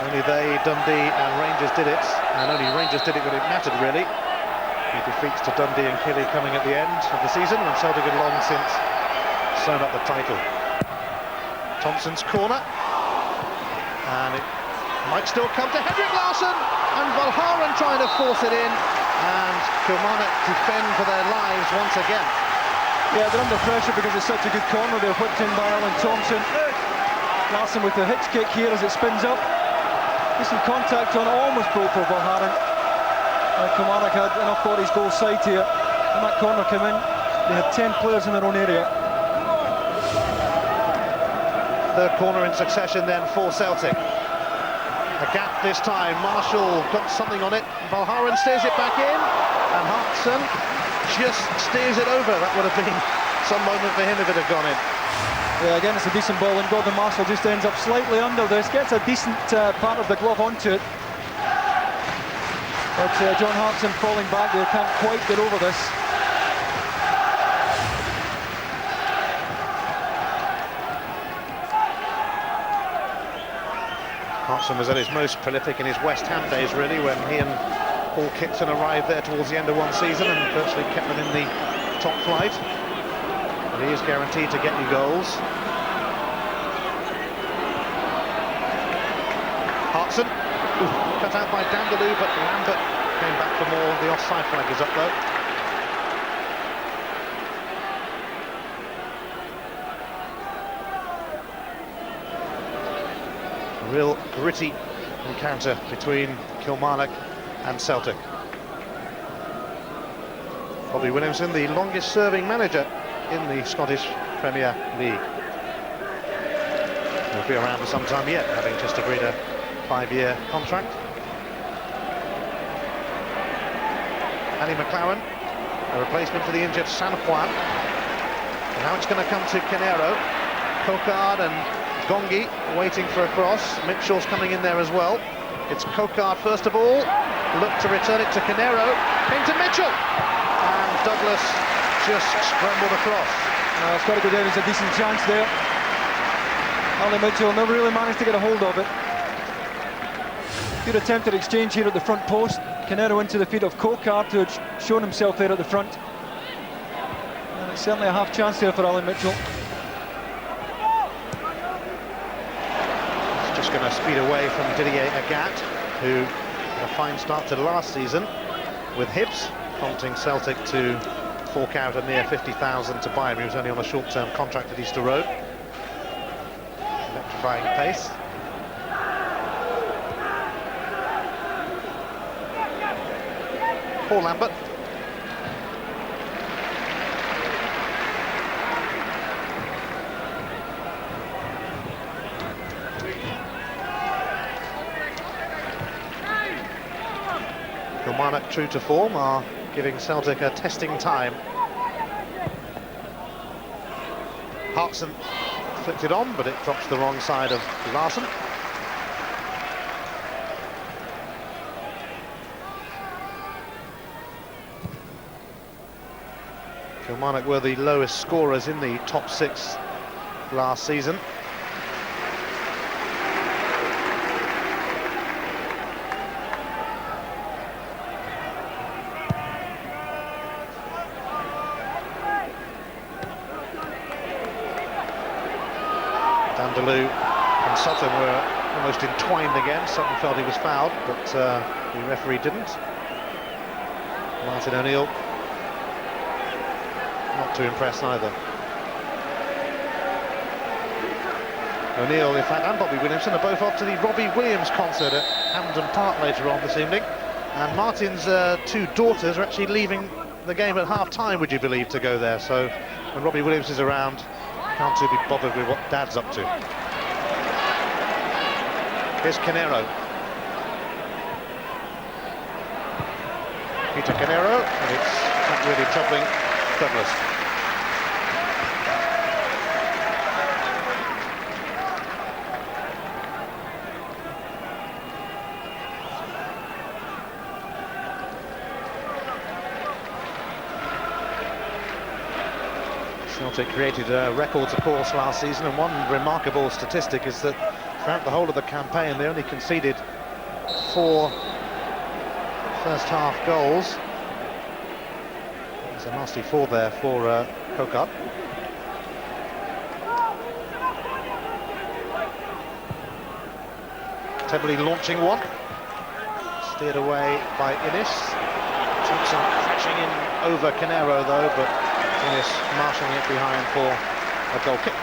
Only they, Dundee and Rangers did it, and only Rangers did it when it mattered really. The defeats to Dundee and Killie coming at the end of the season, and Celtic had long since sewn up the title. Thompson's corner, and it might still come to Henrik Larsson, and Valharan trying to force it in, and KIlmarnock defend for their lives once again. Yeah, they're under pressure because it's such a good corner. They're whipped in by Alan Thompson. Larsson with the hitch kick here as it spins up. Decent contact on, almost broke for Valharan. KIlmarnock had enough bodies goal side here. When that corner came in, they had 10 players in their own area. Third corner in succession then for Celtic. A gap this time. Marshall got something on it. Valharan steers it back in, and Hartson just steers it over. That would have been some moment for him if it had gone in. Yeah, again, it's a decent ball, and Gordon Marshall just ends up slightly under this, gets a decent part of the glove onto it. But John Hartson falling back there, can't quite get over this. Hartson was at his most prolific in his West Ham days, really, when he and Paul Kitson arrived there towards the end of one season and virtually kept them in the top flight. But he is guaranteed to get you goals. Hartson, cut out by Dandaloo, but Lambert came back for more. The offside flag is up though. A real gritty encounter between Kilmarnock and Celtic. Bobby Williamson, the longest serving manager in the Scottish Premier League. He'll be around for some time yet, having just agreed a 5-year contract. Ali McLaren, a replacement for the injured San Juan. And now it's going to come to Canero. Coquard and Gongi waiting for a cross. Mitchell's coming in there as well. It's Coquard first of all. Look to return it to Canero. Came to Mitchell. And Douglas just scrambled across. It's got to go down as a decent chance there. Ali Mitchell never really managed to get a hold of it. Good attempted exchange here at the front post. Canero into the feet of Coquard, who had shown himself there at the front. And it's certainly a half chance there for Ali Mitchell. He's just going to speed away from Didier Agat, who had a fine start to the last season with Hibs, prompting Celtic to fork out a near 50,000 to buy him. He was only on a short-term contract at Easter Road. Electrifying pace. Paul Lambert. Kilmarnock, true to form, are giving Celtic a testing time. Hartson flicked it on, but it drops the wrong side of Larson. Kilmarnock were the lowest scorers in the top 6 last season. Dandaloo and Sutton were almost entwined again. Sutton felt he was fouled, but the referee didn't. Martin O'Neill not too impressed either. O'Neill, in fact, and Bobby Williamson are both off to the Robbie Williams concert at Hampden Park later on this evening. And Martin's 2 daughters are actually leaving the game at half-time, would you believe, to go there. So when Robbie Williams is around, can't too be bothered with what Dad's up to. Here's Canero. Peter Canero, and it's not really troubling Douglas. Celtic created records, of course, last season, and one remarkable statistic is that throughout the whole of the campaign they only conceded 4 first-half goals. There's a nasty 4 there for Coquard. Tebley launching one, steered away by Innis. Thompson crashing in over Canero though, but Innis marshalling it behind for a goal kick.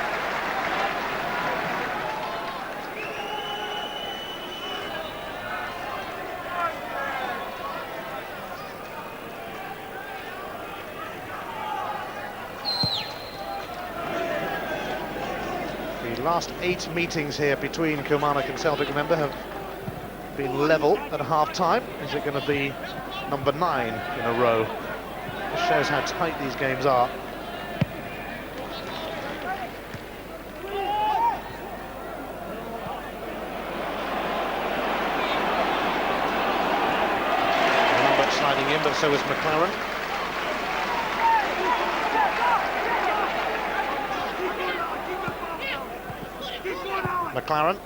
The last 8 meetings here between Kilmarnock and Celtic, remember, have been level at half-time. Is it going to be number 9 in a row? This shows how tight these games are. Lambert sliding in, but so is McLaren. McLaren.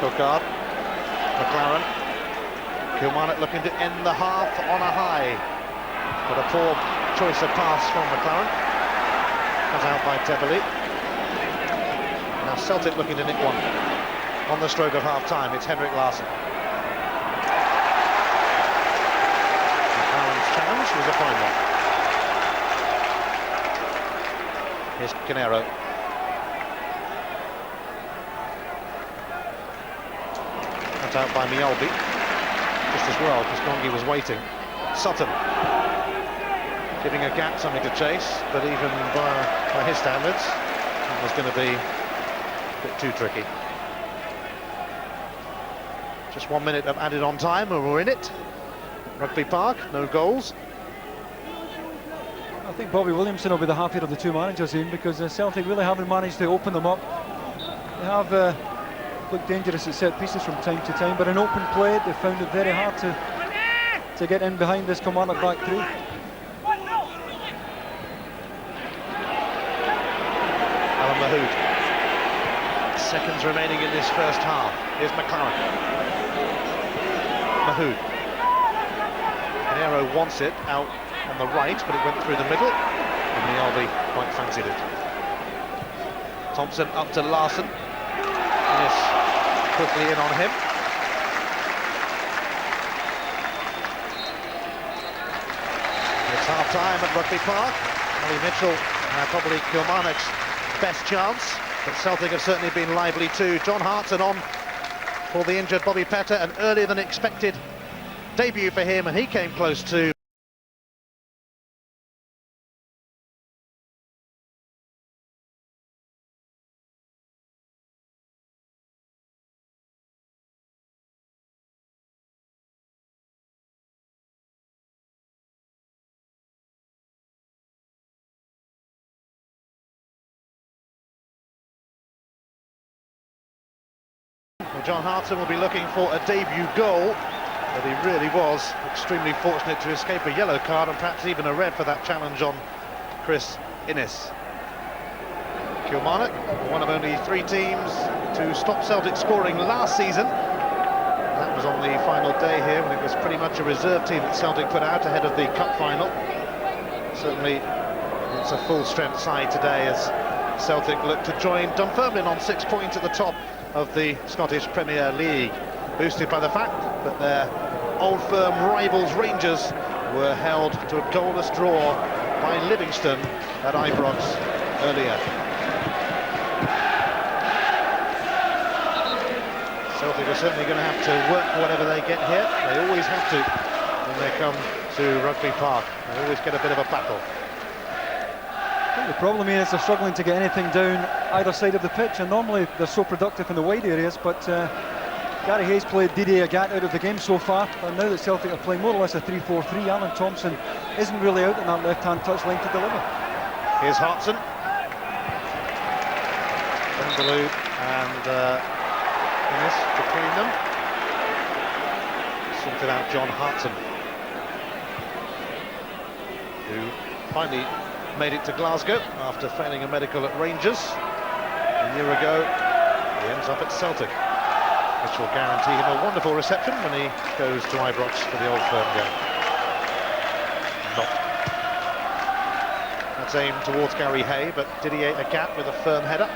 Coquard, McLaren. Kilmarnock looking to end the half on a high, but a poor choice of pass from McLaren, cut out by Tebley. Now Celtic looking to nick one on the stroke of half-time. It's Henrik Larsson. McLaren challenge was a fine one. Here's Canero. Cut out by Miolbi. Just as well, because Gongi was waiting. Sutton. Giving a gap something to chase, but even by his standards, it was going to be a bit too tricky. Just 1 minute of added on time and we're in it. Rugby Park, no goals. I think Bobby Williamson will be the happier of the two managers, Ian, because Celtic really haven't managed to open them up. They have looked dangerous at set pieces from time to time, but in open play they found it very hard to get in behind this KIlmarnock back three. Alan Mahood. Seconds remaining in this first half. Here's McLaren. Mahood. Canero wants it out on the right, but it went through the middle, and Miolbi quite fancied it. Thompson up to Larson. Innes quickly in on him. It's half-time at Rugby Park. Ollie Mitchell, probably KIlmarnock's best chance, but Celtic have certainly been lively too. John Hartson on for the injured Bobby Petter, an earlier than expected debut for him, and he came close to John Hartson will be looking for a debut goal, but he really was extremely fortunate to escape a yellow card and perhaps even a red for that challenge on Chris Innes. KIlmarnock, one of only 3 teams to stop Celtic scoring last season. That was on the final day here, when it was pretty much a reserve team that Celtic put out ahead of the cup final. Certainly it's a full-strength side today as Celtic look to join Dunfermline on 6 points at the top of the Scottish Premier League, boosted by the fact that their old firm rivals Rangers were held to a goalless draw by Livingston at Ibrox earlier. Celtic are certainly going to have to work for whatever they get here. They always have to when they come to Rugby Park. They always get a bit of a battle. I think the problem is they're struggling to get anything down either side of the pitch, and normally they're so productive in the wide areas, but Gary Hayes played Didier Agat out of the game so far, and now that Celtic are playing more or less a 3-4-3, Alan Thompson isn't really out in that left-hand touchline to deliver. Here's Hartson. Bengaloo and Innes between them. Sorted out John Hartson, who finally made it to Glasgow after failing a medical at Rangers a year ago. He ends up at Celtic, which will guarantee him a wonderful reception when he goes to Ibrox for the Old Firm game. Not. That's aimed towards Gary Hay, but Didier Agat with a firm header.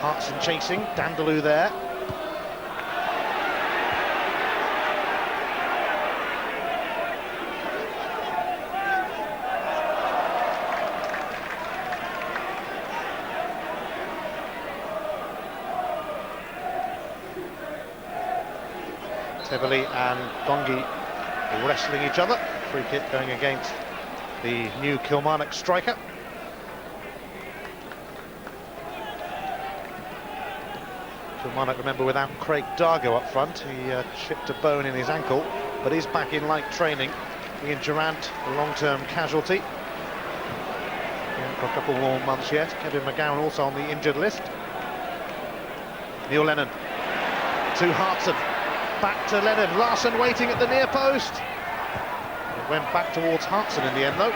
Hartson chasing, Dandaloo there. Heavily and Gongi wrestling each other. Free kick going against the new KIlmarnock striker. KIlmarnock, remember, without Craig Dargo up front. He chipped a bone in his ankle, but he's back in light training. Ian Durant, a long-term casualty. For a couple more months yet. Kevin McGowan also on the injured list. Neil Lennon to Hartson. Back to Lennon. Larson waiting at the near post. It went back towards Hartson in the end, though.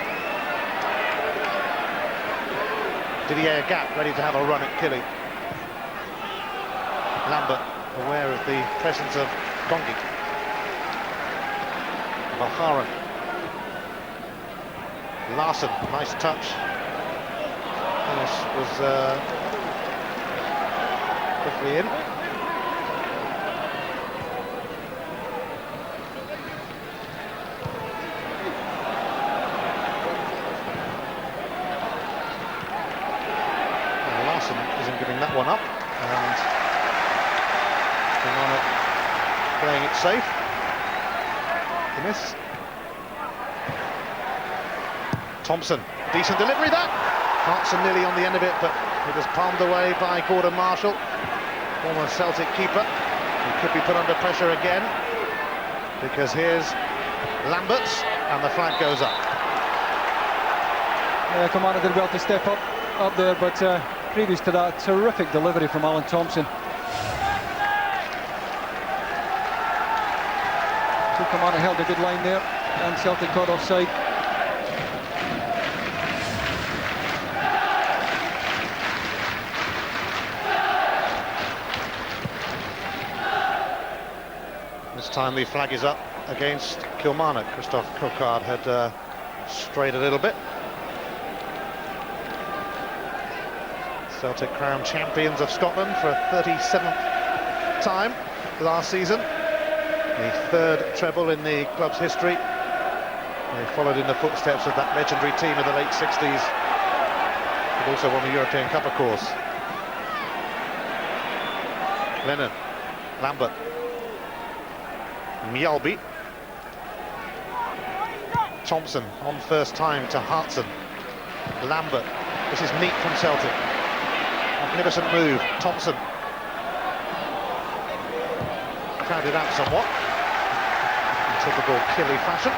Didier Agat ready to have a run at Killy. Lambert aware of the presence of Gongi. Valharan. Larson, nice touch. Innes was quickly in. And Kilmarnock playing it safe. Miss. Thompson, decent delivery that. Hartson nearly on the end of it, but it was palmed away by Gordon Marshall, former Celtic keeper. He could be put under pressure again, because here's Lamberts, and the flag goes up. Yeah, Kilmarnock did well to step up there, but previous to that, terrific delivery from Alan Thompson. So Kilmarnock held a good line there, and Celtic got offside. This time the flag is up against Kilmarnock. Christophe Coquard had strayed a little bit. Celtic crowned champions of Scotland for a 37th time last season. The third treble in the club's history. They followed in the footsteps of that legendary team of the late 60s. But also won the European Cup, of course. Lennon, Lambert, Mjällby. Thompson on first time to Hartson. Lambert. This is neat from Celtic. Magnificent move. Thompson. Crowded out somewhat. In typical Killy fashion.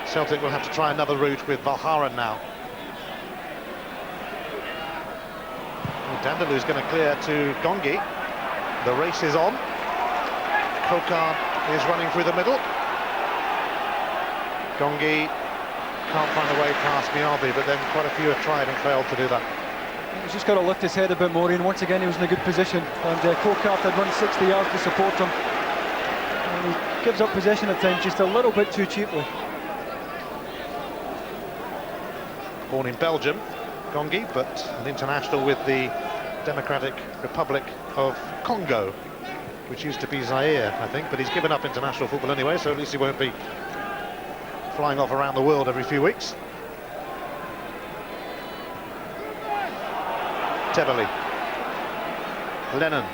Celtic will have to try another route with Valharan now. Dandeloo's going to clear to Gongi. The race is on. Coquard is running through the middle. Gongi can't find a way past Mjällby, but then quite a few have tried and failed to do that. He's just got to lift his head a bit more, and once again he was in a good position, and Coquard had run 60 yards to support him, and he gives up possession at times just a little bit too cheaply. Born in Belgium, Gongi, but an international with the Democratic Republic of Congo, which used to be Zaire, I think, but he's given up international football anyway, so at least he won't be flying off around the world every few weeks. Teverley. Lennon.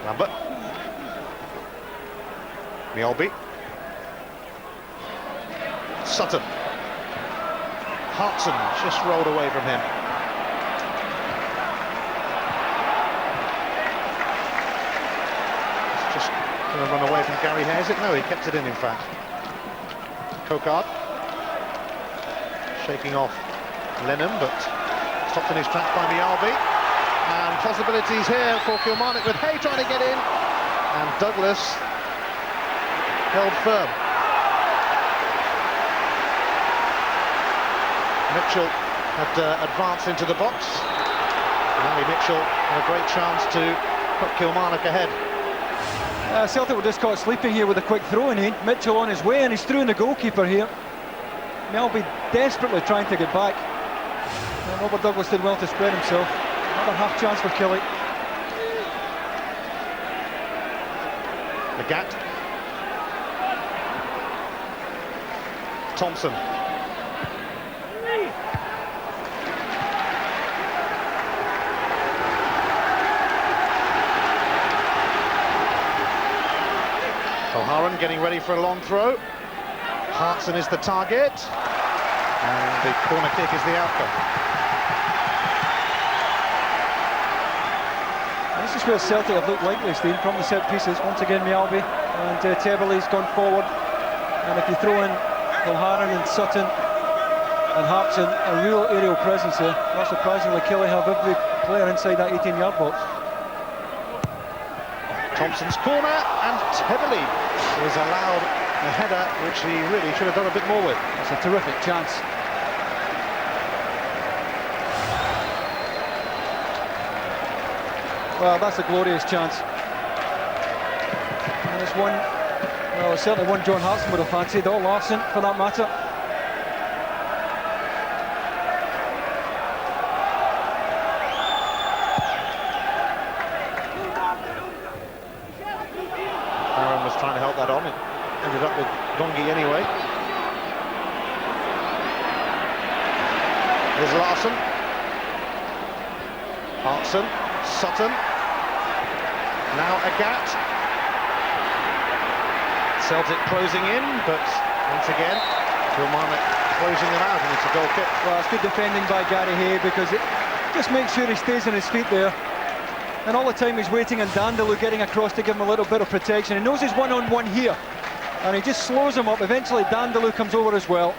Lambert. Mjällby. Sutton. Hartson just rolled away from him. It's just going to run away from Gary Hare, is it? No, he kept it in fact. Coquard. Shaking off Lennon, but stopped in his tracks by Mjällby. And possibilities here for Kilmarnock with Hay trying to get in. And Douglas held firm. Mitchell had advanced into the box. Larry Mitchell had a great chance to put Kilmarnock ahead. Celtic were just caught sleeping here with a quick throw in. Mitchell on his way, and he's through in the goalkeeper here. Mjällby desperately trying to get back. And Robert Douglas did well to spread himself. Another half chance for Killy. Agat. Thompson. O'Haran getting ready for a long throw. Hartson is the target, and the corner kick is the outcome. This is where Celtic have looked likely, Steve, from the set pieces. Once again, Mjällby, and Teverley's gone forward. And if you throw in O'Haran and Sutton and Hartson, a real aerial presence there. Not surprisingly, Killy have every player inside that 18-yard box. Thompson's corner, and Teverley is allowed a header which he really should have done a bit more with. It's a terrific chance. Well, that's a glorious chance. And it's one, well, it's certainly one John Hartson would have fancied, or Larson for that matter. Aaron was trying to help that on. It ended up with Gongi anyway. Here's Larson. Hartson, Sutton. Now Agat. Celtic closing in, but once again, Kilmarnock closing them out, and it's a goal kick. Well, it's good defending by Gary Hay, because it just makes sure he stays on his feet there. And all the time he's waiting, and Dandaloo getting across to give him a little bit of protection. He knows he's one-on-one here, and he just slows him up. Eventually Dandaloo comes over as well,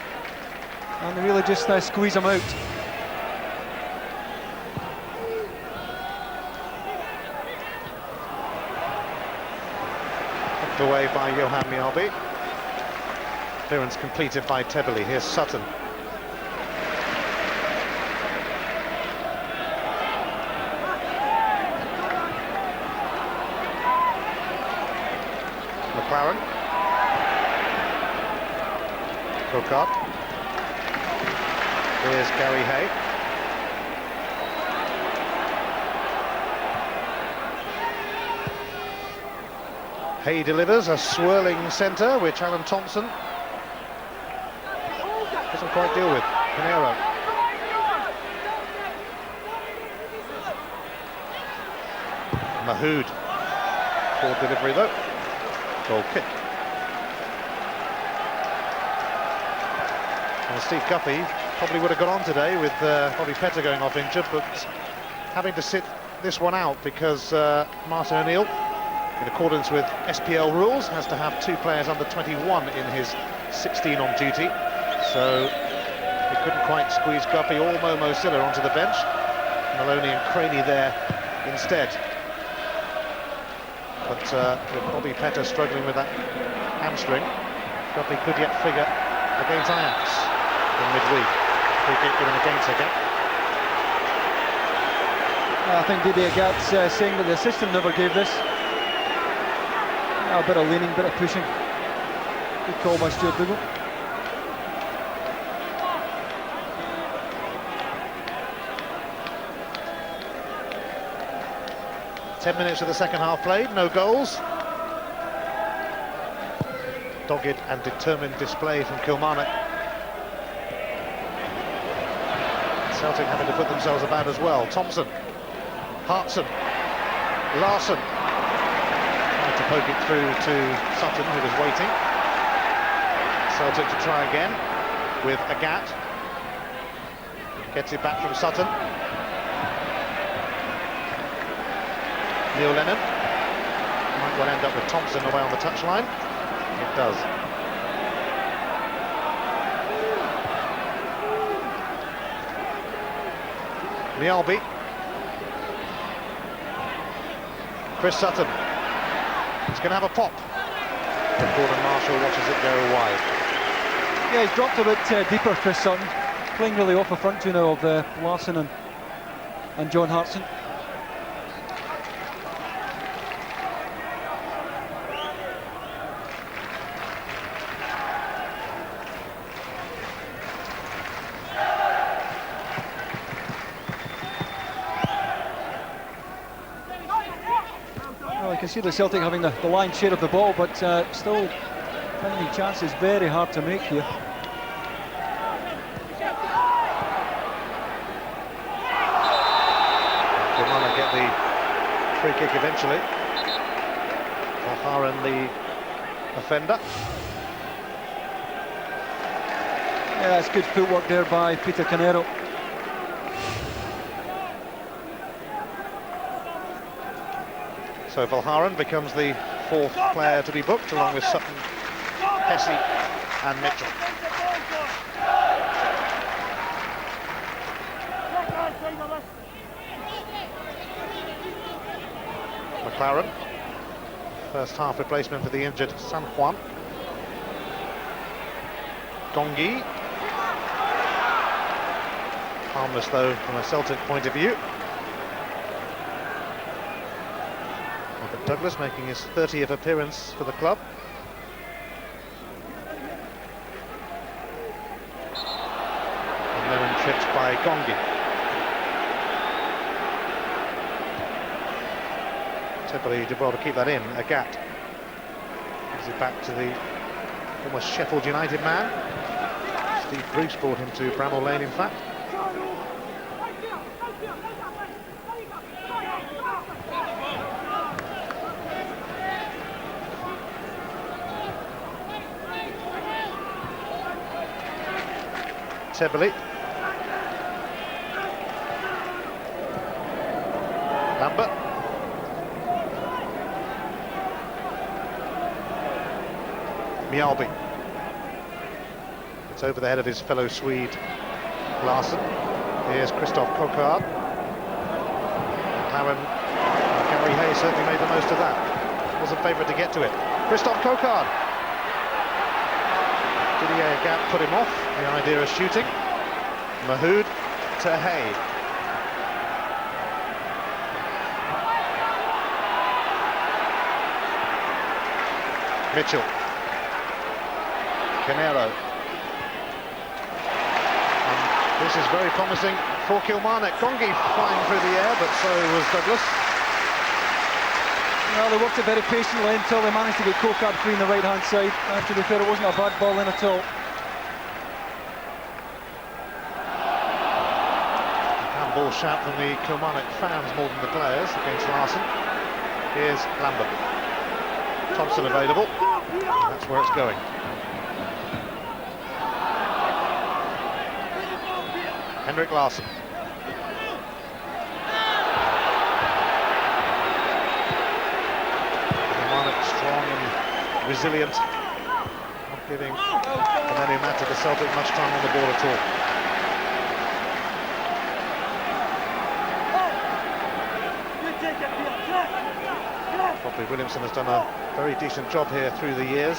and they really just squeeze him out. Knocked away by Johan Mjällby. Clearance completed by Tebele. Here's Sutton. McLaren. Cookard. Here's Gary Hay. Hay delivers a swirling centre, which Alan Thompson doesn't quite deal with. Pinero. Mahood. Poor delivery though. Goal kick. Well, Steve Guppy probably would have got on today with Bobby Petter going off injured, but having to sit this one out because Martin O'Neill, in accordance with SPL rules, has to have 2 players under 21 in his 16 on duty. So he couldn't quite squeeze Guppy or Momo Silla onto the bench. Maloney and Craney there instead. But with Bobby Petter struggling with that hamstring, Guppy could yet figure against Ajax in midweek. Free kick given against Agat. I think Didier Agat's saying that the system never gave this. A bit of leaning, bit of pushing. Good call by Stuart Dougal. Ten minutes of the second half played, no goals. Dogged and determined display from Kilmarnock. Celtic having to put themselves about as well. Thompson, Hartson, Larson. Tried to poke it through to Sutton, who was waiting. Celtic to try again with Agat. Gets it back from Sutton. Neil Lennon. Might well end up with Thompson away on the touchline. It does. Mjällby. Chris Sutton. He's going to have a pop. Gordon Marshall watches it go wide. Yeah, he's dropped a bit deeper, Chris Sutton. Playing really off the front two now of Larson and John Hartson. You can see the Celtic having the lion's share of the ball, but still finding chances very hard to make here. Kilmarnock get the free kick eventually. O'Hara the offender. Yeah, it's good footwork there by Peter Canero. So Valharan becomes the 4th player to be booked, along with Sutton, Hesse and Mitchell. McLaren, first half replacement for the injured San Juan. Gongi. Harmless though from a Celtic point of view. Douglas making his 30th appearance for the club. And then tripped by Gongi. Tebele did well to keep that in. Agat gives it back to the almost Sheffield United man. Steve Bruce brought him to Bramall Lane, in fact. Tebele. Lambert. Mjällby. It's over the head of his fellow Swede, Larsson. Here's Christoph Kokard. Aaron Gary Hay certainly made the most of that. Wasn't favoured to get to it. Christoph Kokard. Didier Gap put him off the idea of shooting. Mahood to Hay. Mitchell. Canero. And this is very promising for Kilmarnock. Gongi flying through the air, but so was Douglas. Well, they worked it very patiently until they managed to get Kokard free on the right-hand side. To be fair, it wasn't a bad ball in at all. Handball shout from the Kilmarnock fans more than the players against Larsson. Here's Lambert. Thompson available. That's where it's going. Henrik Larsson. Kilmarnock strong and resilient, not giving the men who matter to Celtic much time on the ball at all. Bobby Williamson has done a very decent job here through the years.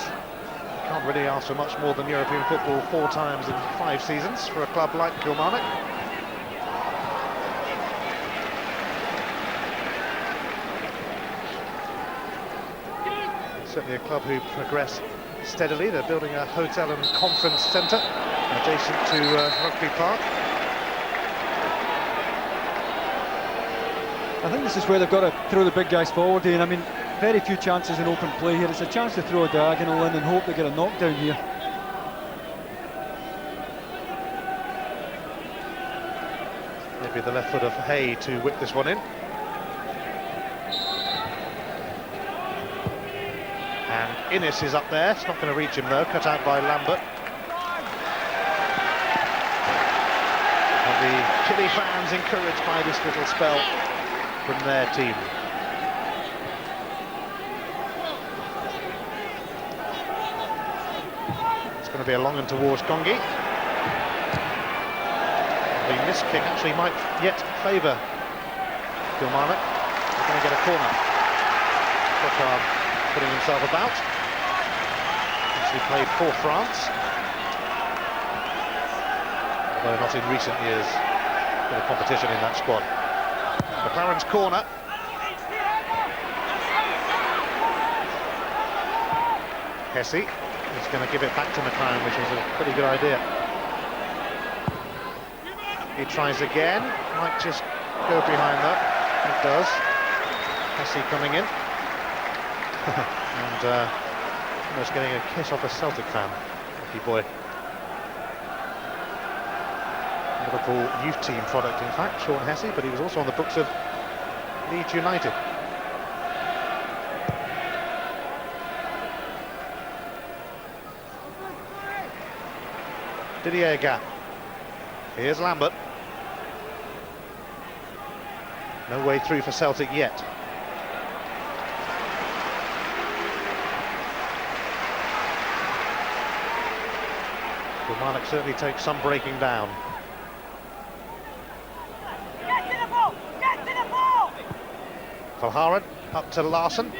Can't really ask for much more than European football 4 times in 5 seasons for a club like Kilmarnock. Certainly a club who progress steadily. They're building a hotel and conference centre adjacent to Rugby Park. I think this is where they've got to throw the big guys forward, Ian. I mean, very few chances in open play here. It's a chance to throw a diagonal in and hope they get a knockdown here. Maybe the left foot of Hay to whip this one in. And Innes is up there. It's not going to reach him though. Cut out by Lambert. And the Chile fans encouraged by this little spell from their team. It's going to be a long one towards Gongi. The missed kick actually might yet favour Kilmarnock. They're going to get a corner. Kokard putting himself about. Actually played for France, although not in recent years. Bit of competition in that squad. McLaren's corner. Hesse is going to give it back to McLaren, which was a pretty good idea. He tries again, might just go behind that. It does. Hesse coming in. And almost getting a kiss off a Celtic fan. Lucky boy. Liverpool youth team product, in fact, Sean Hesse, but he was also on the books of Leeds United. Didier Gap. Here's Lambert. No way through for Celtic yet. Kilmarnock certainly takes some breaking down. Get to the ball! Get to the ball! Valharan up to Larsson.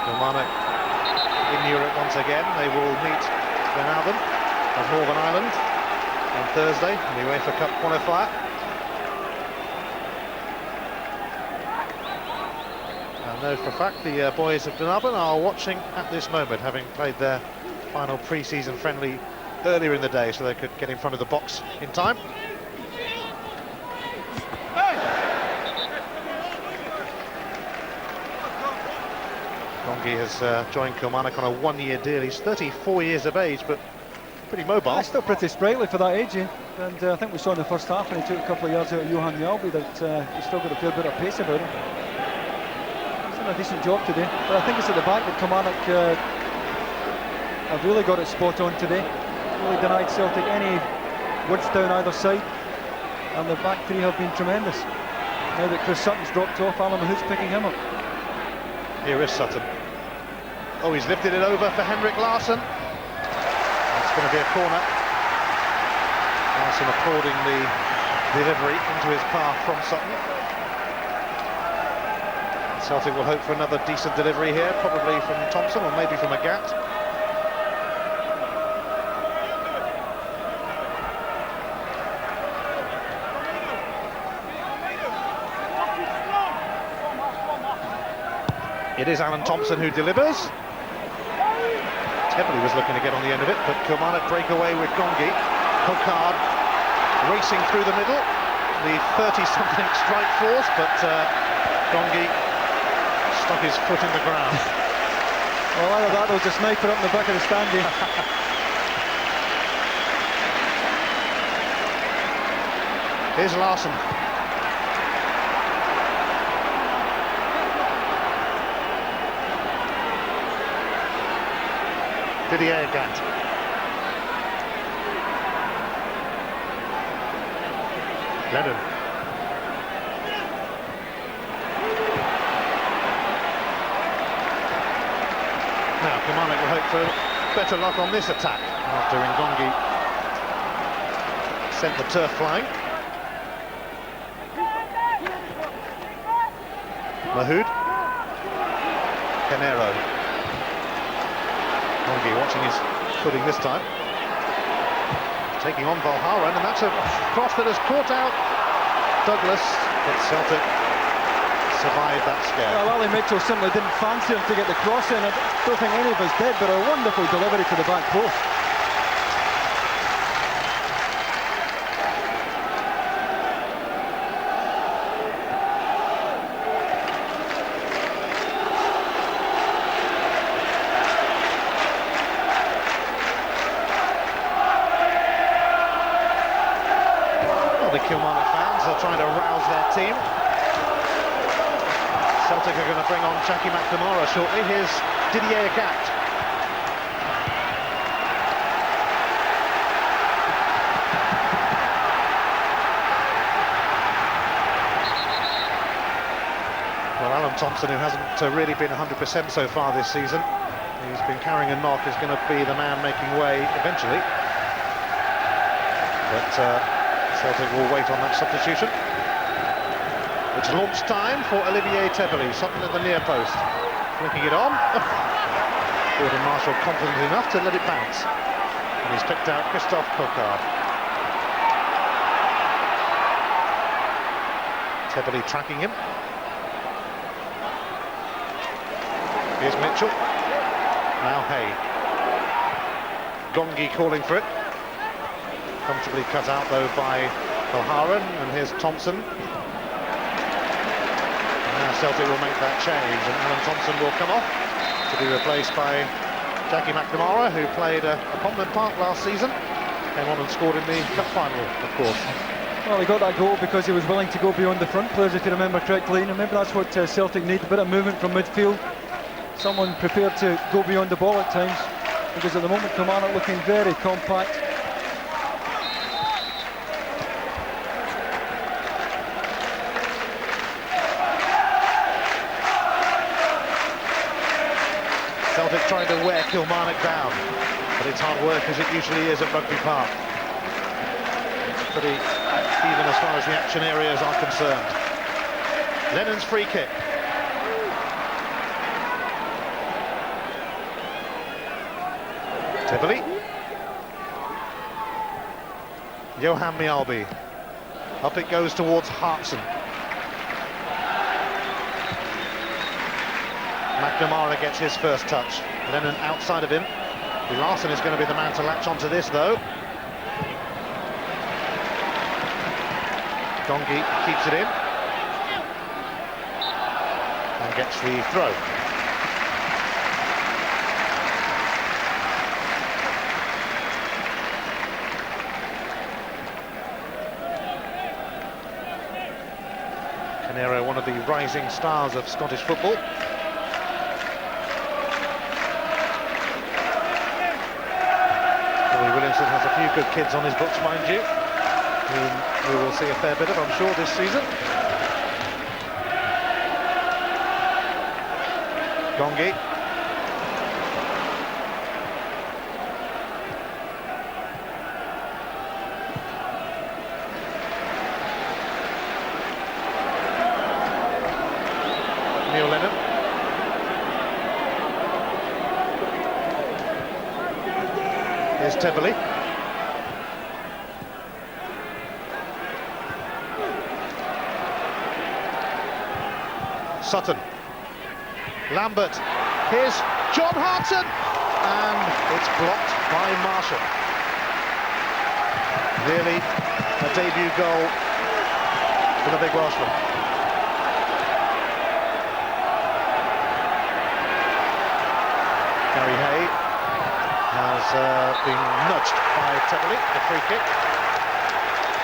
Kilmarnock in Europe once again. They will meet Glenavon of Northern Ireland on Thursday in the UEFA Cup qualifier. I know for a fact the boys of Glenavon are watching at this moment, having played their final pre-season friendly earlier in the day, so they could get in front of the box in time. Gongi has joined Kilmarnock on a 1-year deal. He's 34 years of age, but pretty mobile. He's still pretty sprightly for that age, and I think we saw in the first half when he took a couple of yards out of Johan Mjällby that he's still got a fair bit of pace about him. He's done a decent job today, but I think it's at the back that Kilmarnock have really got it spot on today. Really denied Celtic any width down either side, and the back three have been tremendous. Now that Chris Sutton's dropped off, Alan Mahood's picking him up. Here is Sutton. Oh, he's lifted it over for Henrik Larsson. It's going to be a corner. Larsson applauding the delivery into his path from Sutton. Celtic will hope for another decent delivery here, probably from Thompson or maybe from Agat. It is Alan Thompson who delivers. Tebley was looking to get on the end of it, but Kilmarnock break away with Gongi. Hokard racing through the middle. The 30-something strike force, but Gongi stuck his foot in the ground. Well, either that or just sniper up in the back of the standee. Here's Larsson. Didier Agat. Lennon. Now Kilmarnock will hope for better luck on this attack after Ngongi sent the turf flying. Mahood. Canero. Ngongi watching his footing this time. Taking on Valharan, and that's a cross that has caught out Douglas, but Celtic survived that scare. Well, Ali Mitchell simply didn't fancy him to get the cross in. I don't think any of us did, but a wonderful delivery to the back post. The Kilmarnock fans are trying to rouse their team. Celtic are going to bring on Jackie McNamara shortly. Here's Didier Agat. Well, Alan Thompson, who hasn't really been 100% so far this season, he's been carrying a knock, is going to be the man making way eventually. But Celtic will wait on that substitution. It's launch time for Olivier Tebley. Sutton at the near post, flicking it on. Gordon Marshall confident enough to let it bounce, and he's picked out Christophe Hokard. Tebley tracking him. Here's Mitchell. Now Hay. Gongi calling for it. Comfortably cut out though by Valharan, and here's Thompson. And now Celtic will make that change, and Alan Thompson will come off to be replaced by Jackie McNamara, who played a prominent part last season. Came on and scored in the cup final, of course. Well, he got that goal because he was willing to go beyond the front players, if you remember correctly, and maybe that's what Celtic need, a bit of movement from midfield. Someone prepared to go beyond the ball at times, because at the moment Kilmarnock looking very compact. Celtic trying to wear Kilmarnock down, but it's hard work, as it usually is at Rugby Park. It's pretty even as far as the action areas are concerned. Lennon's free kick. Tebley. Johan Mjalby. Up it goes towards Hartson. McNamara gets his first touch. Lennon outside of him. Larsson is going to be the man to latch onto this, though. Gongi keeps it in and gets the throw. Canero, one of the rising stars of Scottish football. Vincent has a few good kids on his books, mind you, whom we will see a fair bit of, I'm sure, this season. Gongi. Neil Lennon. Here's Tebberley. Sutton. Lambert. Here's John Hartson. And it's blocked by Marshall. Really a debut goal for the big Welshman. Gary Hay has been nudged by Tebberley, the free kick.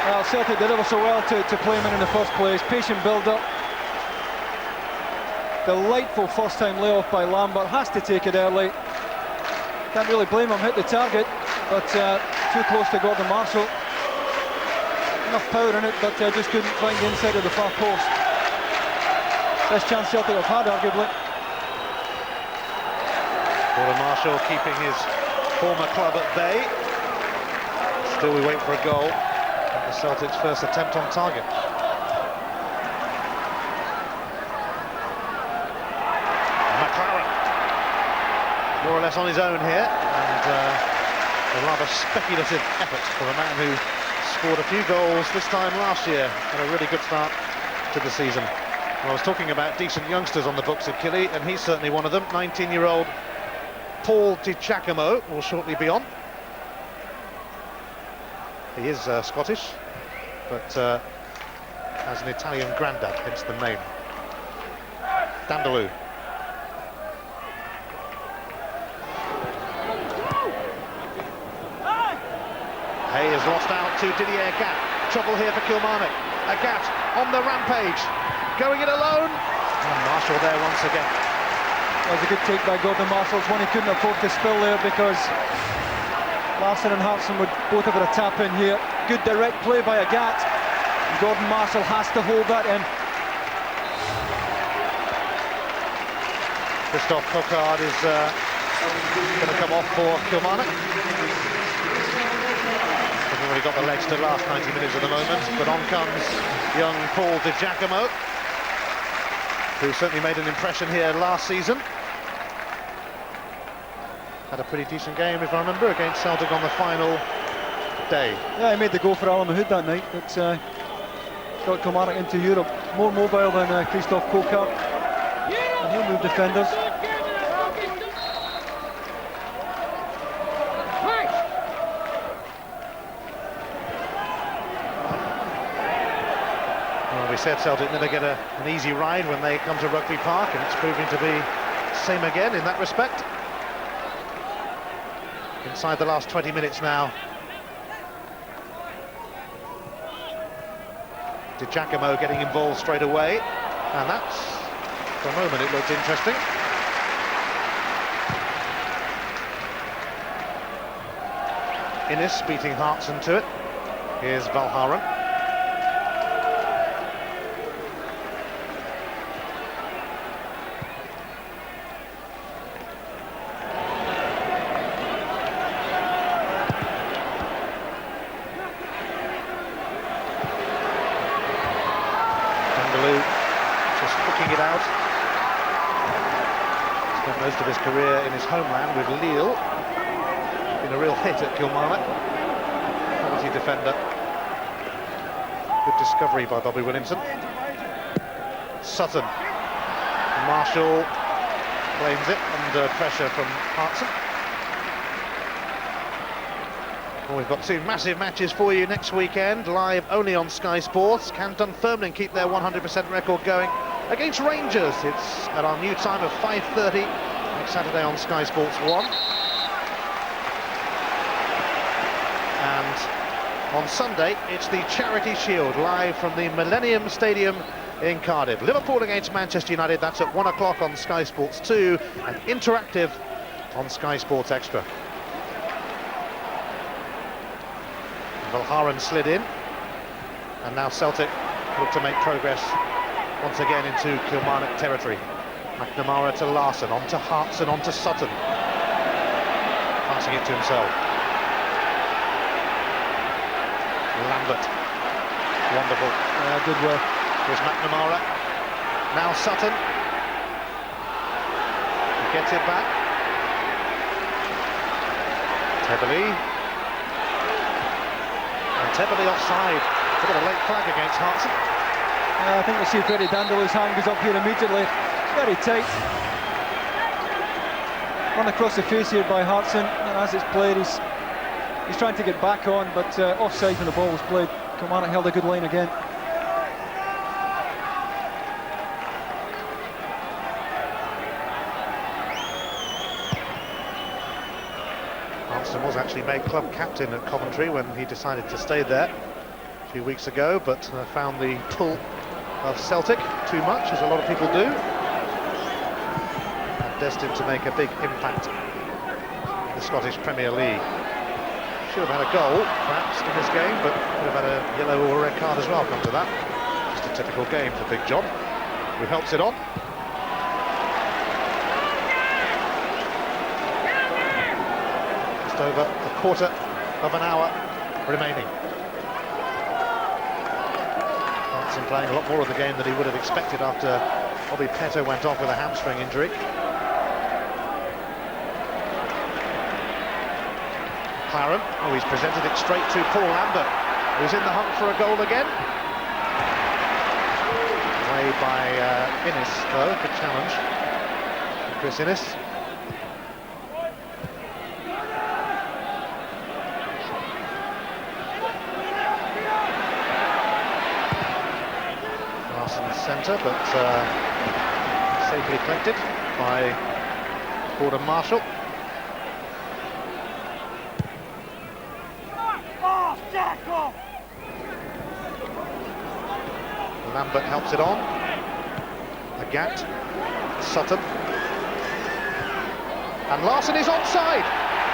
Well, Celtic did ever so well to play him in the first place. Patient build-up. Delightful first-time layoff by Lambert. Has to take it early. Can't really blame him. Hit the target, but too close to Gordon Marshall. Enough power in it, but just couldn't find the inside of the far post. Best chance Celtic have had, arguably. Gordon Marshall keeping his former club at bay. Still we wait for a goal at the Celtics' first attempt on target. McLaren, more or less on his own here, and a rather speculative effort for a man who scored a few goals this time last year and a really good start to the season. Well, I was talking about decent youngsters on the books at Killie, and he's certainly one of them. 19-year-old Paul Di Giacomo will shortly be on. He is Scottish, but has an Italian granddad, hence the name. Dandaloo. Hay has lost out to Didier Gat. Trouble here for Kilmarnock. Gat on the rampage, going it alone. And Marshall there once again. That was a good take by Gordon Marshall. It's one he couldn't afford to spill there because Larsson and Hartson would both have got a tap in here. Good direct play by Gat. Gordon Marshall has to hold that in. Christophe Coquard is going to come off for Kilmarnock. Hasn't really got the legs to last 90 minutes at the moment, but on comes young Paul Di Giacomo, who certainly made an impression here last season. Had a pretty decent game, if I remember, against Celtic on the final day. Yeah, he made the goal for Alan Mahood that night. It's got Kilmarnock into Europe. More mobile than Christophe Coquard. And he'll move defenders. Well, we said Celtic never get an easy ride when they come to Rugby Park, and it's proving to be the same again in that respect. Inside the last 20 minutes now. Di Giacomo getting involved straight away, and that's, for a moment, it looked interesting. Innes beating Hartson to it. Here's Valharan. Just hooking it out. Spent most of his career in his homeland with Lille. Been a real hit at Kilmarnock. Quality defender. Good discovery by Bobby Williamson. Sutton. Marshall claims it under pressure from Hartson. Well, we've got two massive matches for you next weekend, live only on Sky Sports. Can Dunfermline keep their 100% record going against Rangers? It's at our new time of 5:30 next Saturday on Sky Sports 1. And on Sunday, it's the Charity Shield, live from the Millennium Stadium in Cardiff. Liverpool against Manchester United, that's at 1 o'clock on Sky Sports 2, and interactive on Sky Sports Extra. Valharan slid in, and now Celtic look to make progress once again into Kilmarnock territory. McNamara to Larson, on to Hartson, on to Sutton. Passing it to himself. Lambert. Wonderful. Good work. Here's McNamara. Now Sutton. He gets it back. Tebele. And Tebele offside. Bit of a late flag against Hartson. I think we see Freddie Dandelou's hand goes up here immediately. Very tight. Run across the face here by Hartson, and as it's played, he's trying to get back on, but offside when the ball was played. Kilmarnock held a good line again. Hartson was actually made club captain at Coventry when he decided to stay there a few weeks ago, but found the pull of Celtic too much, as a lot of people do. And destined to make a big impact in the Scottish Premier League. Should have had a goal, perhaps, in this game, but could have had a yellow or a red card as well, come to that. Just a typical game for Big John, who helps it on. Just over a quarter of an hour remaining. Hartson playing a lot more of the game than he would have expected after Bobby Petto went off with a hamstring injury. McLaren, oh, he's presented it straight to Paul Lambert, who's in the hunt for a goal again. Away by Innes, though, good challenge from Chris Innes. Larson's centre, but safely collected by Gordon Marshall. Lambert helps it on. Agat, Sutton, and Larson is onside.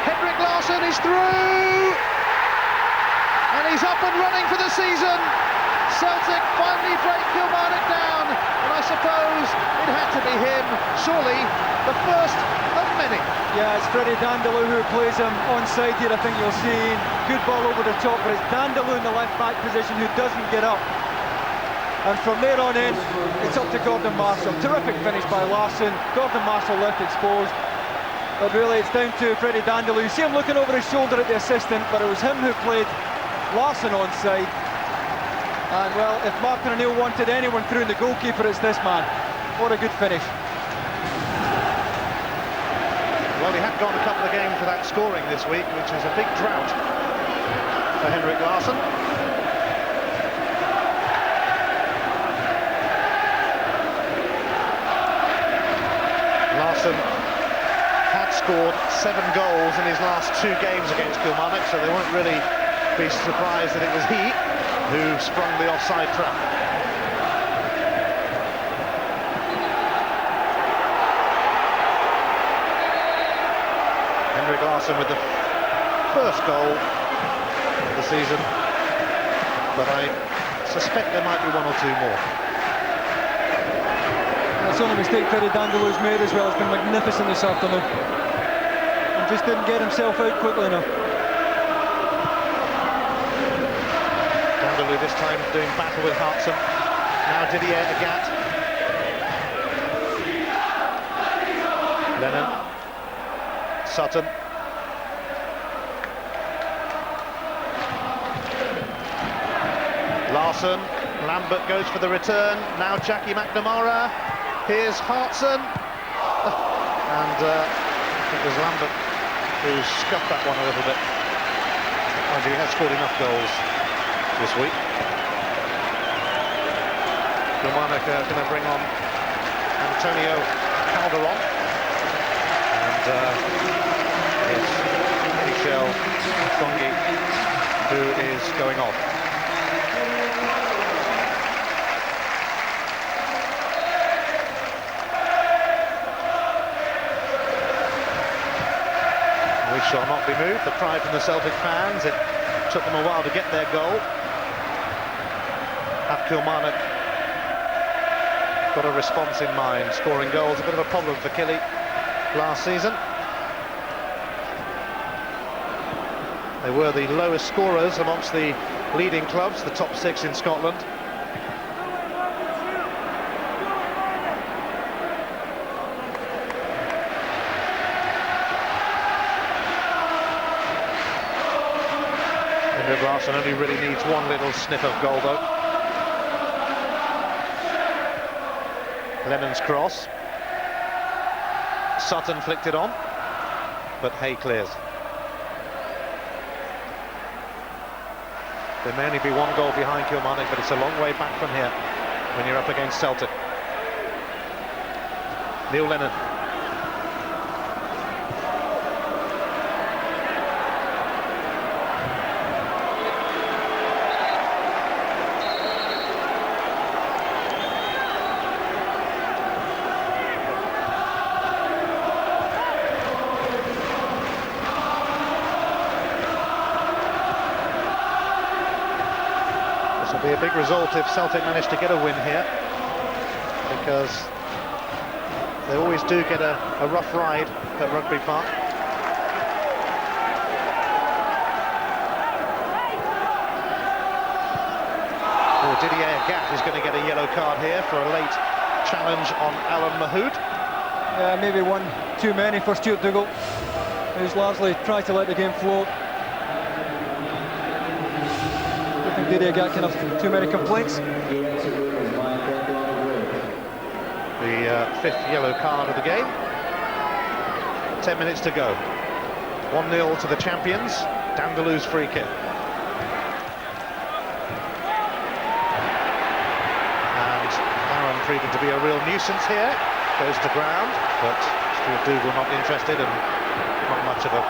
Henrik Larsson is through, and he's up and running for the season. Celtic finally break Kilmarnock down, and I suppose it had to be him. Surely the first of many. Yeah, it's Freddie Dandelou who plays him onside here. I think you'll see good ball over the top, but it's Dandelou in the left back position who doesn't get up. And from there on in, it's up to Gordon Marshall. Terrific finish by Larson. Gordon Marshall left exposed. But really, it's down to Freddie Dandelou. You see him looking over his shoulder at the assistant, but it was him who played Larson onside. And well, if Martin O'Neill wanted anyone through in the goalkeeper, it's this man. What a good finish. Well, he had gone a couple of games without scoring this week, which is a big drought for Henrik Larsson. Larsson had scored 7 goals in his last 2 games against Kilmarnock, so they won't really be surprised that it was he who sprung the offside trap. Henrik Larsson with the first goal of the season, but I suspect there might be 1 or 2 more. That's the only mistake Freddie Dandelou's made as well. It's been magnificent this afternoon. And just didn't get himself out quickly enough. Dandelou this time doing battle with Hartson. Now Didier Agat. Lennon. Sutton. Larson. Lambert goes for the return. Now Jackie McNamara. Here's Hartson. And I think it was Lambert who scuffed that one a little bit. He has scored enough goals this week. Kilmarnock are going to bring on Antonio Calderon, and it's Michel Songi who is going off. We shall not be moved. The cry from the Celtic fans. It Took them a while to get their goal. Have Kilmarnock got a response in mind? Scoring goals, a bit of a problem for Killie last season. They were the lowest scorers amongst the leading clubs, the top 6 in Scotland. Larson only really needs one little sniff of goal though. Lennon's cross. Sutton flicked it on, but Hay clears. There may only be one goal behind Kilmarnock, but it's a long way back from here when you're up against Celtic. Neil Lennon. Be a big result if Celtic manage to get a win here, because they always do get a rough ride at Rugby Park. Oh, Didier Agat is going to get a yellow card here for a late challenge on Alan Mahood. Yeah, maybe one too many for Stuart Dougal, who's largely tried to let the game flow. Didier Agat can have too many complaints. The 5th yellow card of the game. 10 minutes to go. 1-0 to the champions. Dandelou's free kick. And Aaron proving to be a real nuisance here. Goes to ground, but Stuart Dougal not interested and not much of a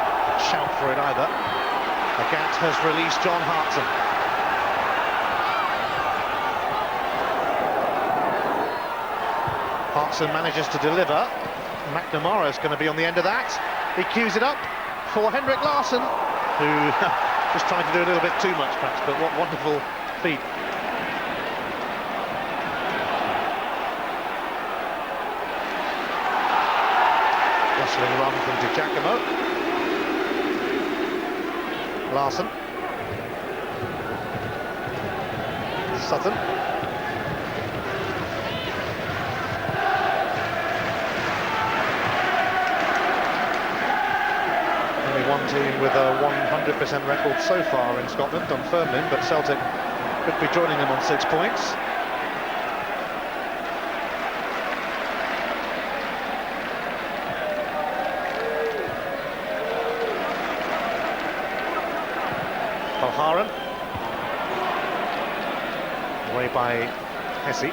shout for it either. Agat has released John Hartson. Hartson manages to deliver. McNamara is going to be on the end of that. He cues it up for Henrik Larsson, who just tried to do a little bit too much perhaps, but what wonderful feet. Rustling run from Di Giacomo. Larsson. Sutton. One team with a 100% record so far in Scotland, Dunfermline, but Celtic could be joining them on 6 points. O'Haran, away by Hesse.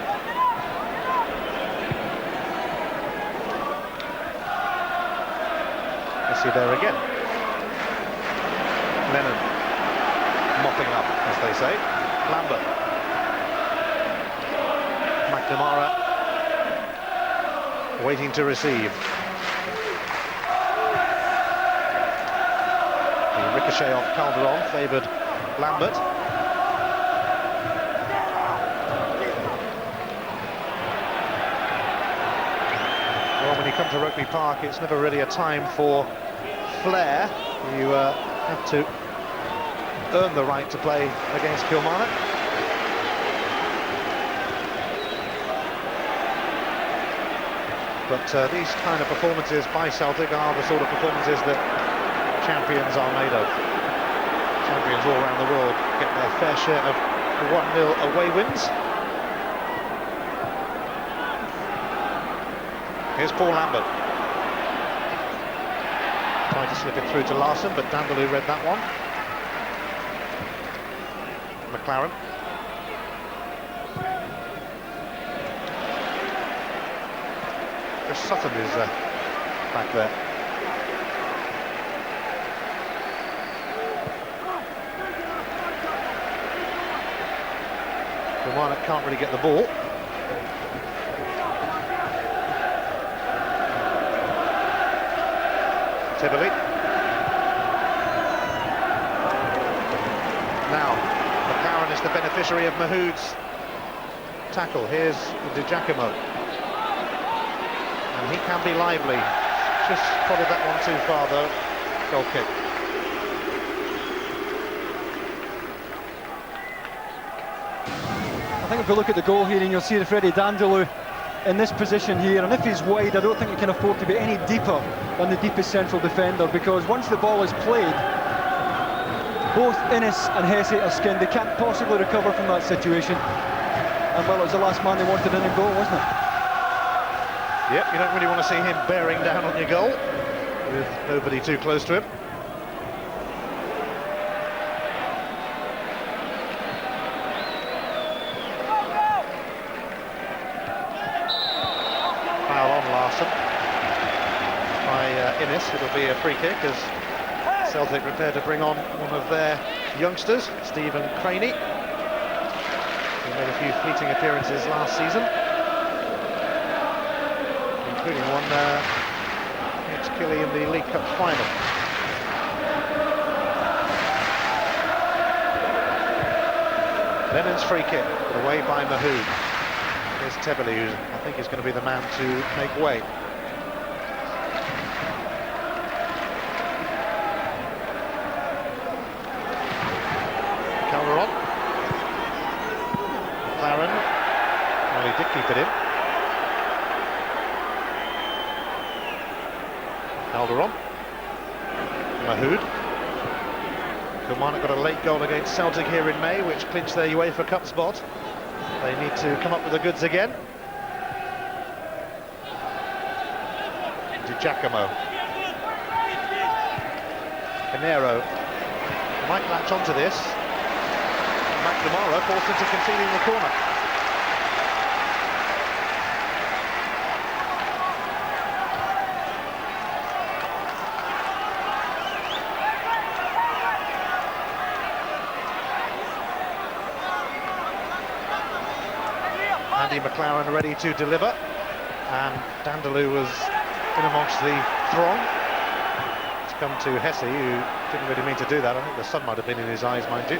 Hesse there again. Lennon mopping up, as they say. Lambert. McNamara waiting to receive. The ricochet off Calderon favoured Lambert. Well, when you come to Rugby Park, it's never really a time for flair. You have to earn the right to play against Kilmarnock. But these kind of performances by Celtic are the sort of performances that champions are made of. Champions all around the world get their fair share of 1-0 away wins. Here's Paul Lambert. Tried to slip it through to Larsson, but Dandelou read that one. McLaren. Chris Sutton is back there. Kilmarnock can't really get the ball. Tibberley. the beneficiary of Mahood's tackle. Here's Di Giacomo, and he can be lively. Just prodded that one too far though. Goal kick. I think if we look at the goal here, and you'll see the Freddie Dandaloo in this position here, and if he's wide, I don't think he can afford to be any deeper than the deepest central defender, because once the ball is played, both Innes and Hesse are skinned. They can't possibly recover from that situation. And well, it was the last man they wanted in the goal, wasn't it? Yep, you don't really want to see him bearing down on your goal with nobody too close to him. Foul on Larson by Innes. It'll be a free kick as Celtic prepare to bring on one of their youngsters, Stephen Craney. He made a few fleeting appearances last season, including one against Killie in the League Cup final. Lennon's free kick, put away by Mahood. Here's Tebele, who I think is going to be the man to make way. Calderon. McLaren. Well, he did keep it in. Calderon. Mahood. KIlmarnock got a late goal against Celtic here in May, which clinched their UEFA Cup spot. They need to come up with the goods again. Di Giacomo. Pinero might latch onto this. McNamara forced into conceding the corner. Andy McLaren ready to deliver, and Dandaloo was in amongst the throng. It's come to Hesse, who didn't really mean to do that. I think the sun might have been in his eyes, mind you.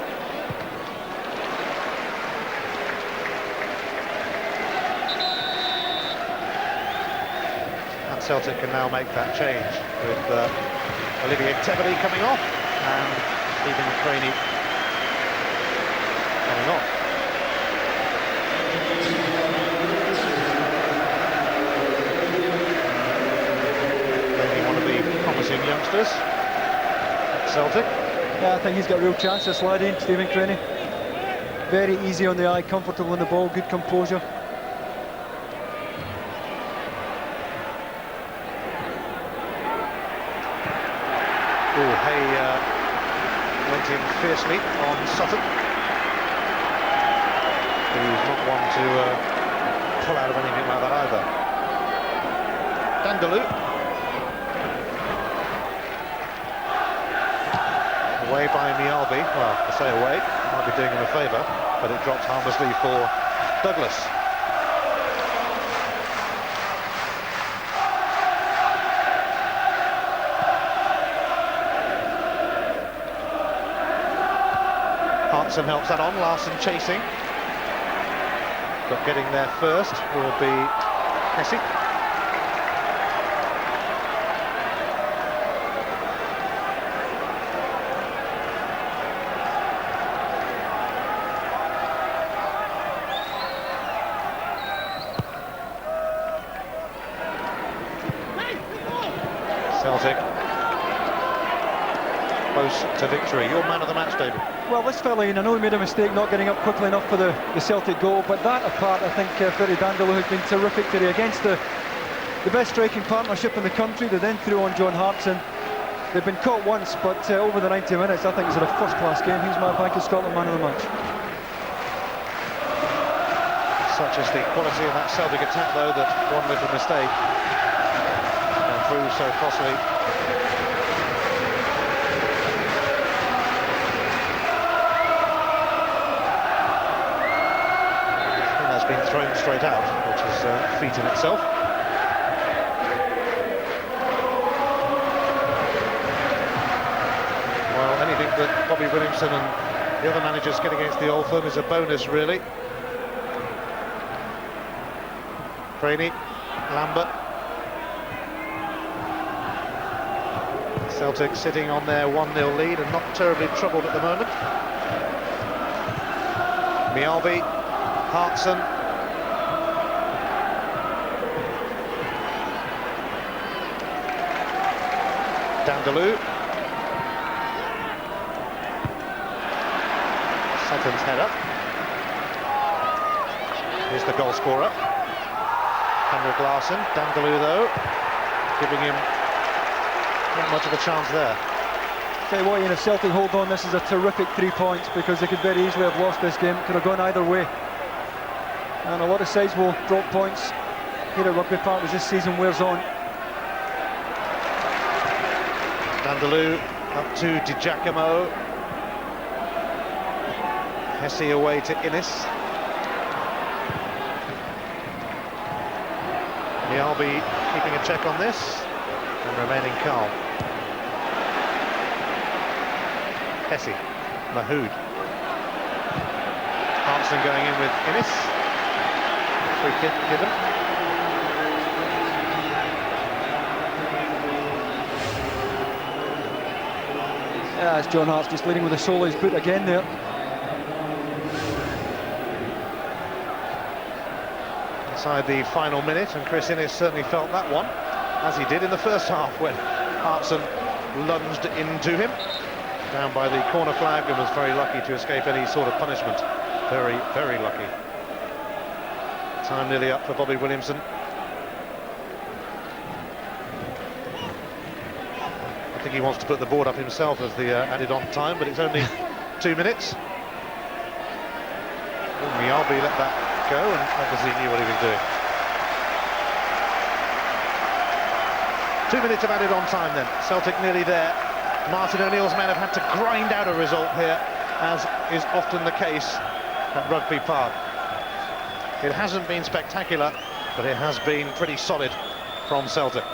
And Celtic can now make that change with Olivier Tebele coming off and Stephen Craney coming on. Promising youngsters at Celtic. Yeah, I think he's got a real chance, this laddie, Stephen Craney. Very easy on the eye, comfortable on the ball, good composure. Oh, Hay went in fiercely on Sutton, who's not one to pull out of anything like that either. Dandaloo. Away by Mialbi. Well, I say away, might be doing him a favour, but it drops harmlessly for Douglas. Hartson helps that on, Larson chasing. But getting there first will be Hesse. Celtic close to victory. Your man of the match, David. Well, this fella, I know he made a mistake not getting up quickly enough for the Celtic goal, but that apart, I think Freddie Dandaloo has been terrific today against the best striking partnership in the country. They then threw on John Hartson. They've been caught once, but over the 90 minutes, I think it's a first-class game. He's my Bank of Scotland man of the match. Such is the quality of that Celtic attack, though, that one little mistake can prove so costly. I think that's been thrown straight out, which is a feat in itself. Well, anything that Bobby Williamson and The other managers getting against the old firm is a bonus, really. Craney, Lambert. Celtic sitting on their 1-0 lead and not terribly troubled at the moment. Mialbi, Hartson. Dandaloo. Sutton's header. Here's the goal scorer. Henrik Larsson. Dandaloo, though, giving him not much of a chance there. Tell you what, Ian, if Celtic hold on, this is a terrific 3 points, because they could very easily have lost this game. Could have gone either way. And a lot of sides will drop points here at Rugby Park as this season wears on. Dandaloo up to Di Giacomo. Hesse away to Innis. Mialbi keeping a check on this and remaining calm. Hesse, Mahood. Hartson going in with Innis. Free kick given. Yeah, it's John Hart's just leading with a sole of his boot again there. Inside the final minute, and Chris Innis certainly felt that one, as he did in the first half when Hartson lunged into him. Down by the corner flag and was very lucky to escape any sort of punishment. Very, very lucky. Time nearly up for Bobby Williamson. I think he wants to put the board up himself as the added on time, but it's only 2 minutes. Mialbi let that go and obviously knew what he was doing. 2 minutes of added on time then. Celtic nearly there. Martin O'Neill's men have had to grind out a result here, as is often the case at Rugby Park. It hasn't been spectacular, but it has been pretty solid from Celtic.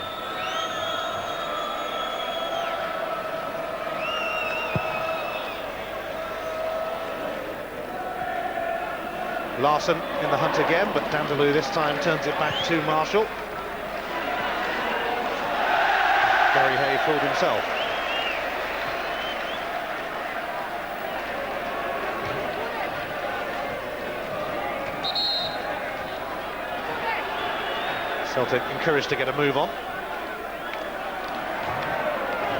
Larsson in the hunt again, but Dandaloo this time turns it back to Marshall. Gary Hay fooled himself. Celtic encouraged to get a move on.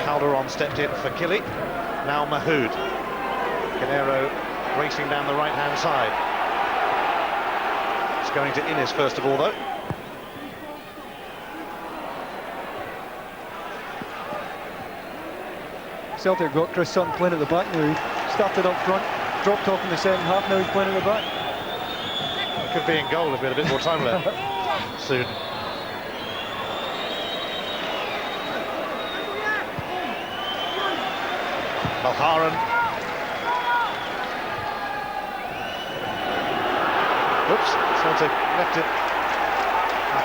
Calderon stepped in for Gilly. Now Mahood. Canero racing down the right-hand side. It's going to Innis first of all, though. Celtic got Chris Sutton playing at the back now. He started up front, dropped off in the second half, now he's playing at the back. Could be in goal if we had a bit more time left soon. Mulharan. Oops, Celtic left it.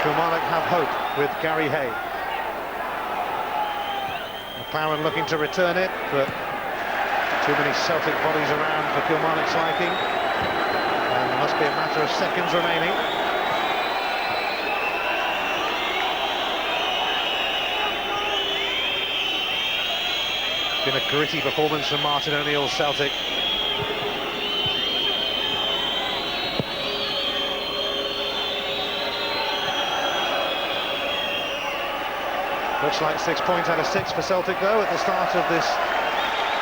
KIlmarnock have hope with Gary Hay. McLaren looking to return it, but too many Celtic bodies around for KIlmarnock's liking. And it must be a matter of seconds remaining. Been a gritty performance from Martin O'Neill's Celtic. Looks like 6 points out of 6 for Celtic, though, at the start of this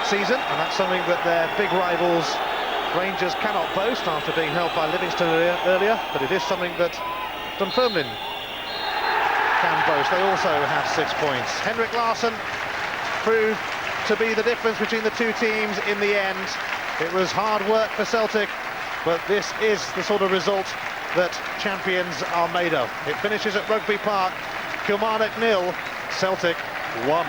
season, and that's something that their big rivals Rangers cannot boast after being held by Livingston earlier, but it is something that Dunfermline can boast. They also have 6 points. Henrik Larsson proved to be the difference between the two teams in the end. It was hard work for Celtic, but this is the sort of result that champions are made of. It finishes at Rugby Park. KIlmarnock 0, Celtic 1.